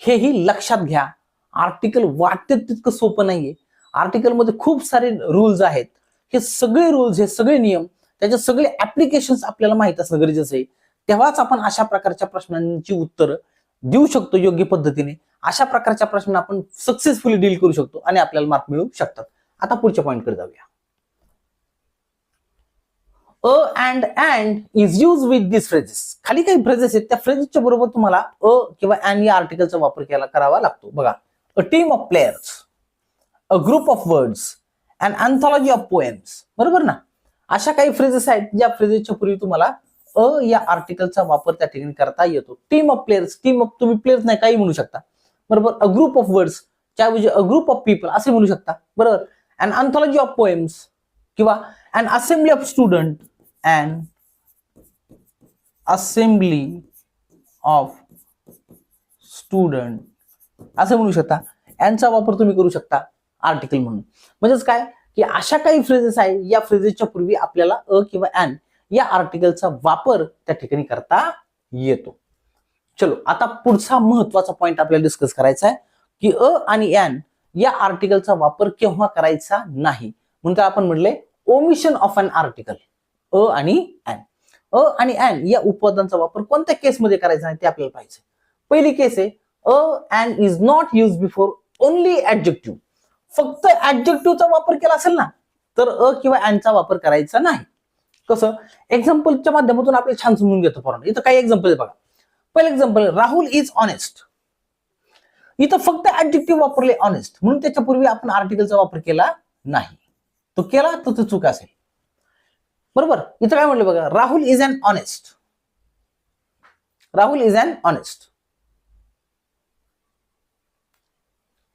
हेही लक्षात घ्या. आर्टिकल वाटते तितकं सोपं नाहीये. आर्टिकल मध्ये खूप सारे रूल्स आहेत. हे सगळे रूल्स, हे सगळे नियम, त्याचे सगळे ऍप्लिकेशन्स आपल्याला माहित असणं गरजेचं आहे. तेव्हाच आपण अशा प्रकारच्या प्रश्नांची उत्तर देऊ शकतो योग्य पद्धतीने. अशा प्रकारच्या प्रश्न आपण सक्सेसफुली डील करू शकतो आणि आपल्याला मार्क मिळू शकतात. आता पुढच्या पॉइंटकडे जाऊया. and is used with these phrases. खाली काही फ्रेजेस आहेत, त्या फ्रेजेसच्या बरोबर तुम्हाला किंवा and या आर्टिकलचा वापर करावा लागतो. बघा, a team of players, a group of words, an anthology of poems, बरोबर ना. अशा काही फ्रेजेस आहेत ज्या फ्रेजेसच्या पूर्वी तुम्हाला या आर्टिकलचा वापर त्या ठिकाणी करता येतो. Team of players, team of तुम्ही प्लेयर्स नाही काही म्हणू शकता, बरोबर. अ ग्रुप ऑफ वर्ड्स त्याऐवजी अ ग्रुप ऑफ पीपल असे म्हणू शकता, बरोबर. अन अँथॉलॉजी ऑफ पोएम्स किंवा an assembly of student, an assembly of student असं म्हणू शकता. यांचा वापर तुम्ही करू शकता आर्टिकल म्हणून. म्हणजेच काय की अशा काही फ्रेजेस आहेत, या फ्रेजेसच्या पूर्वी आपल्याला किंवा अन या आर्टिकलचा वापर त्या ठिकाणी करता येतो. चलो आता पुढचा महत्वाचा पॉइंट आपल्याला डिस्कस करायचा आहे की अ आणि एन या आर्टिकलचा वापर केव्हा करायचा नाही, म्हणून आपण म्हणले ओमिशन ऑफ अन आर्टिकल. अ आणि एन, अ आणि एन या उपपदांचा वापर कोणत्या केसमध्ये करायचा नाही ते आपल्याला पाहिजे. पहिली केस आहे a an is not use before only adjective. फक्त ऍडजेक्टिव्हचा वापर केला असेल ना तर अ किंवा एनचा वापर करायचा नाही. कसं, एक्झाम्पलच्या माध्यमातून आपल्याला छान समजून घेतो. पण इथं काही एक्झाम्पल आहे बघा. पहिलं एक्झाम्पल, राहुल इज ऑनेस्ट. इथं फक्त ऍडजेक्टिव्ह वापरले ऑनेस्ट, म्हणून त्याच्यापूर्वी आपण आर्टिकलचा वापर केला नाही. तो केला तर तो चूक असेल. बरोबर, इथं काय म्हणलं बघा, Rahul is an honest. Rahul is an honest.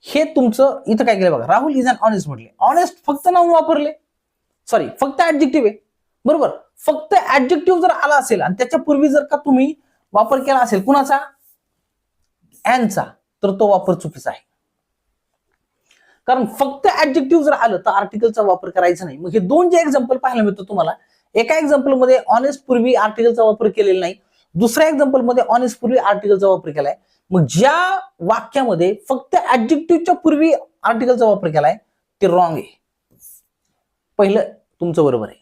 हे तुमचं इथं काय केलं बघा, राहुल इज अन ऑनेस्ट म्हटले. ऑनेस्ट फक्त नाऊन वापरले, सॉरी फक्त ऍडजेक्टिव्ह आहे. बरोबर, फक्त ऍडजेक्टिव्ह जर आला असेल आणि त्याच्यापूर्वी जर का तुम्ही वापर केला असेल कुणाचा, एनचा, तर तो वापर चुकीचा आहे. कारण फक्त ऍडजेक्टिव्ह जर आलं तर आर्टिकलचा वापर करायचा नाही. मग हे दोन जे एक्झाम्पल पाहायला मिळतो तुम्हाला, एका एक्झाम्पल मध्ये ऑनेस्ट पूर्वी आर्टिकलचा वापर केलेला नाही, दुसऱ्या एक्झाम्पल मध्ये ऑनेस्ट पूर्वी आर्टिकलचा वापर केलाय. मग ज्या वाक्यामध्ये फक्त ऍडजेक्टिव्हच्या पूर्वी आर्टिकलचा वापर केलाय ते रॉंग आहे. पहिलं तुमचं बरोबर आहे,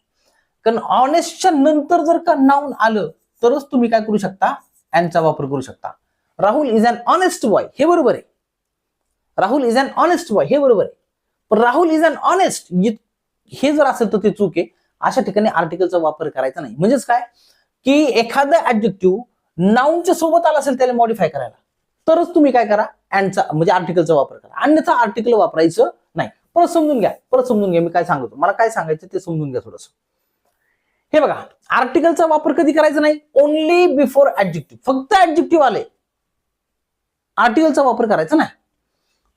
कारण ऑनेस्टच्या नंतर जर का नाऊन आलं तरच तुम्ही काय करू शकता, एनचा वापर करू शकता. Rahul is an honest boy, हे बरोबर आहे. Rahul is an honest boy, हे बरोबर आहे. पण राहुल इज अन ऑनेस्ट हे जर असेल तर ते चूक आहे. अशा ठिकाणी आर्टिकलचा वापर करायचा नाही. म्हणजेच काय की एखादा ऍडजेक्टिव्ह नाऊनच्या सोबत आला असेल त्याला मॉडिफाय करायला, तरच तुम्ही काय करा, एनचा म्हणजे आर्टिकलचा वापर करा, अन्यथा आर्टिकल वापरायचं नाही. परत समजून घ्या मी काय सांगतो, मला काय सांगायचं ते समजून घ्या थोडस. हे बघा, आर्टिकलचा वापर कधी करायचा नाही, ओनली बिफोर ऍडजेक्टिव्ह. फक्त ऍडजेक्टिव्ह आले, आर्टिकलचा वापर करायचा नाही.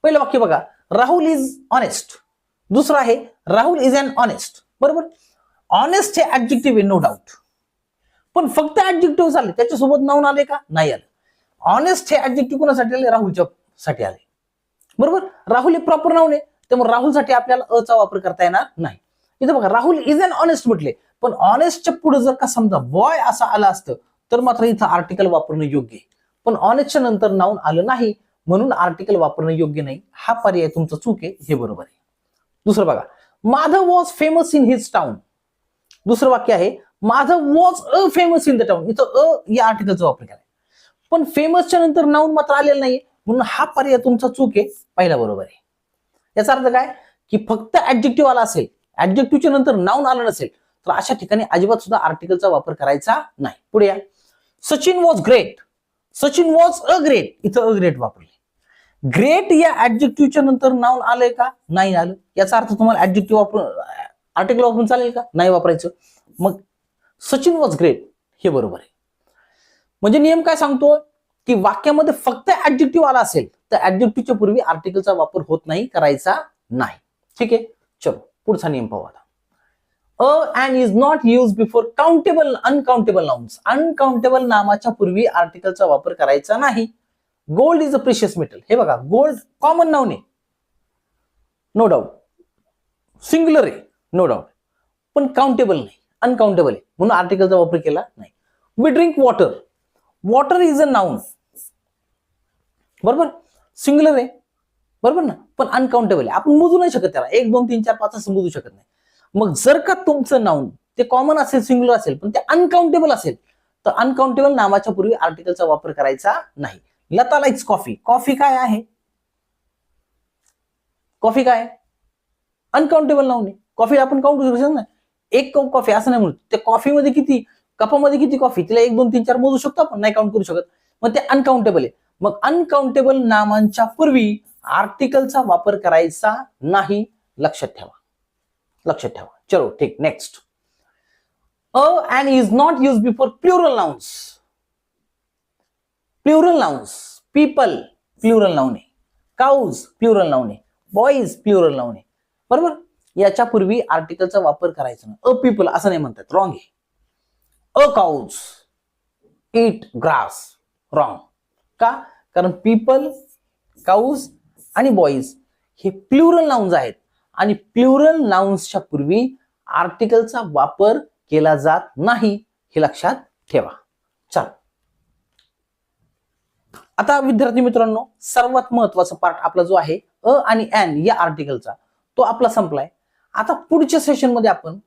पहिलं वाक्य बघा, राहुल इज ऑनेस्ट. दुसरं आहे राहुल इज अन ऑनेस्ट. बरोबर, ऑनेस्ट हे ऍडजेक्टिव्ह आहे, नो डाऊट. पण फक्त ऍडजेक्टिव्ह आले, त्याच्यासोबत नाऊन आले का, नाही आले. ऑनेस्ट हे ऍडजेक्टिव्ह कोणासाठी आले, राहुलच्या साठी आले. बरोबर, राहुल हे प्रॉपर नाऊन आहे, त्यामुळे राहुलसाठी आपल्याला अचा वापर करता येणार नाही. इथं बघा, राहुल इज अन ऑनेस्ट म्हटले, पण ऑनेस्टच्या पुढे जर का समजा बॉय असं आलं असतं तर मात्र इथं आर्टिकल वापरणं योग्य आहे. पण ऑनेस्टच्या नंतर नाऊन आलं नाही म्हणून आर्टिकल वापरणं योग्य नाही. हा पर्याय तुमचा चूक आहे, हे बरोबर आहे. दुसरं बघा, Madhav was famous in his town. दुसरं वाक्य आहे Madhav was a famous in the town. इथं अ या आर्टिकलचा वापर केलाय, पण फेमसच्या नंतर नाऊन मात्र आलेलं नाही, म्हणून हा पर्याय तुमचा चूक आहे, पहिला बरोबर आहे. याचा अर्थ काय की फक्त ऍडजेक्टिव्ह आला असेल, ऍडजेक्टिव्हच्या नंतर नाऊन आलं नसेल तर अशा ठिकाणी अजिबात सुद्धा आर्टिकलचा वापर करायचा नाही. पुढे या, Sachin was great. Sachin was a great, इथं अ ग्रेट वापरले. ग्रेट या ऍडजेक्टिव्हच्या नंतर नाऊन आलंय का, नाही आलं. याचा अर्थ तुम्हाला ऍडजेक्टिव्ह वापरून आर्टिकल वापरून चालेल का, नाही वापरायचं. मग सचिन वॉज ग्रेट हे बरोबर आहे. म्हणजे नियम काय सांगतो की वाक्यामध्ये फक्त ऍडजेक्टिव्ह आला असेल तर ऍडजेक्टिव्हच्या पूर्वी आर्टिकलचा वापर होत नाही, करायचा नाही. ठीक आहे, चलो पुढचा नियम पाहू आता. And is not use before countable uncountable nouns. Uncountable नामाच्या पूर्वी आर्टिकलचा वापर करायचा नाही. Gold is a precious metal. हे बघा, गोल्ड कॉमन नाउन आहे, नो डाऊट, सिंग्युलर आहे, नो डाऊट, पण काउंटेबल नाही, अनकाउंटेबल आहे, म्हणून आर्टिकलचा वापर केला नाही. We drink water. Water is a noun, बरोबर, सिंग्युलर आहे, बरोबर ना, पण अनकाउंटेबल आहे. आपण मोजू नाही शकत त्याला, 1 2 3 4 5 असं मोजू शकत नाही. मग जर का तुमचं नाउन ते कॉमन असेल, सिंग्युलर असेल, पण ते अनकाउंटेबल असेल तर अनकाउंटेबल नामाच्या पूर्वी आर्टिकलचा वापर करायचा नाही. Lata likes coffee. कॉफी काय आहे, कॉफी काय आहे, अनकाउंटेबल नाउन आहे. कॉफी आपण काउंट करू शकतो ना, 1 कप कॉफी असं नाही म्हणून. त्या कॉफीमध्ये किती, कपामध्ये किती कॉफी, तिला 1 2 3 4 मोजू शकतो आपण, नाही काउंट करू शकत. मग ते अनकाउंटेबल आहे. मग अनकाउंटेबल नामांच्या पूर्वी आर्टिकलचा वापर करायचा नाही, लक्षात ठेवा, लक्षात ठेवा. चलो ठीक, next. And is not use before plural nouns. Plural nouns, people plural noun आहे, काउज प्लुरल नाउन आहे, बॉईज प्लुरल नाउन आहे. बरोबर, याच्या पूर्वी आर्टिकलचा वापर करायचा नाही. अ पीपल असं नाही म्हणतात, रॉंग आहे. अ काउज इट ग्रास, रॉंग. का, कारण पीपल, काउज आणि बॉईज हे प्लुरल नाउन्स आहेत आणि प्लुरल नाउन्सच्या पूर्वी आर्टिकलचा वापर केला जात नाही, हे लक्षात ठेवा. चला आता विद्यार्थी मित्रांनो, सर्वात महत्वाचा पार्ट आपला जो आहे अ आणि अँड या आर्टिकलचा, तो आपला संपलाय. आता पुढच्या सेशन मध्ये आपण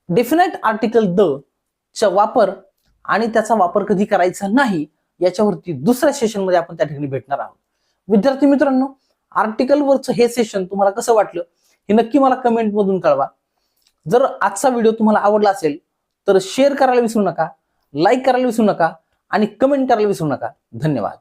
डेफिनेट आर्टिकल द चा वापर आणि त्याचा वापर कधी करायचा नाही याच्यावरती दुसऱ्या सेशन मध्ये आपण त्या ठिकाणी भेटणार आहोत. विद्यार्थी मित्रांनो, आर्टिकल वरचं हे सेशन तुम्हाला कसं वाटलं हे नक्की मला कमेंट मधून कळवा. जर आजचा व्हिडिओ तुम्हाला आवडला असेल तर शेअर करायला विसरू नका, लाईक करायला विसरू नका आणि कमेंट करायला विसरू नका. धन्यवाद.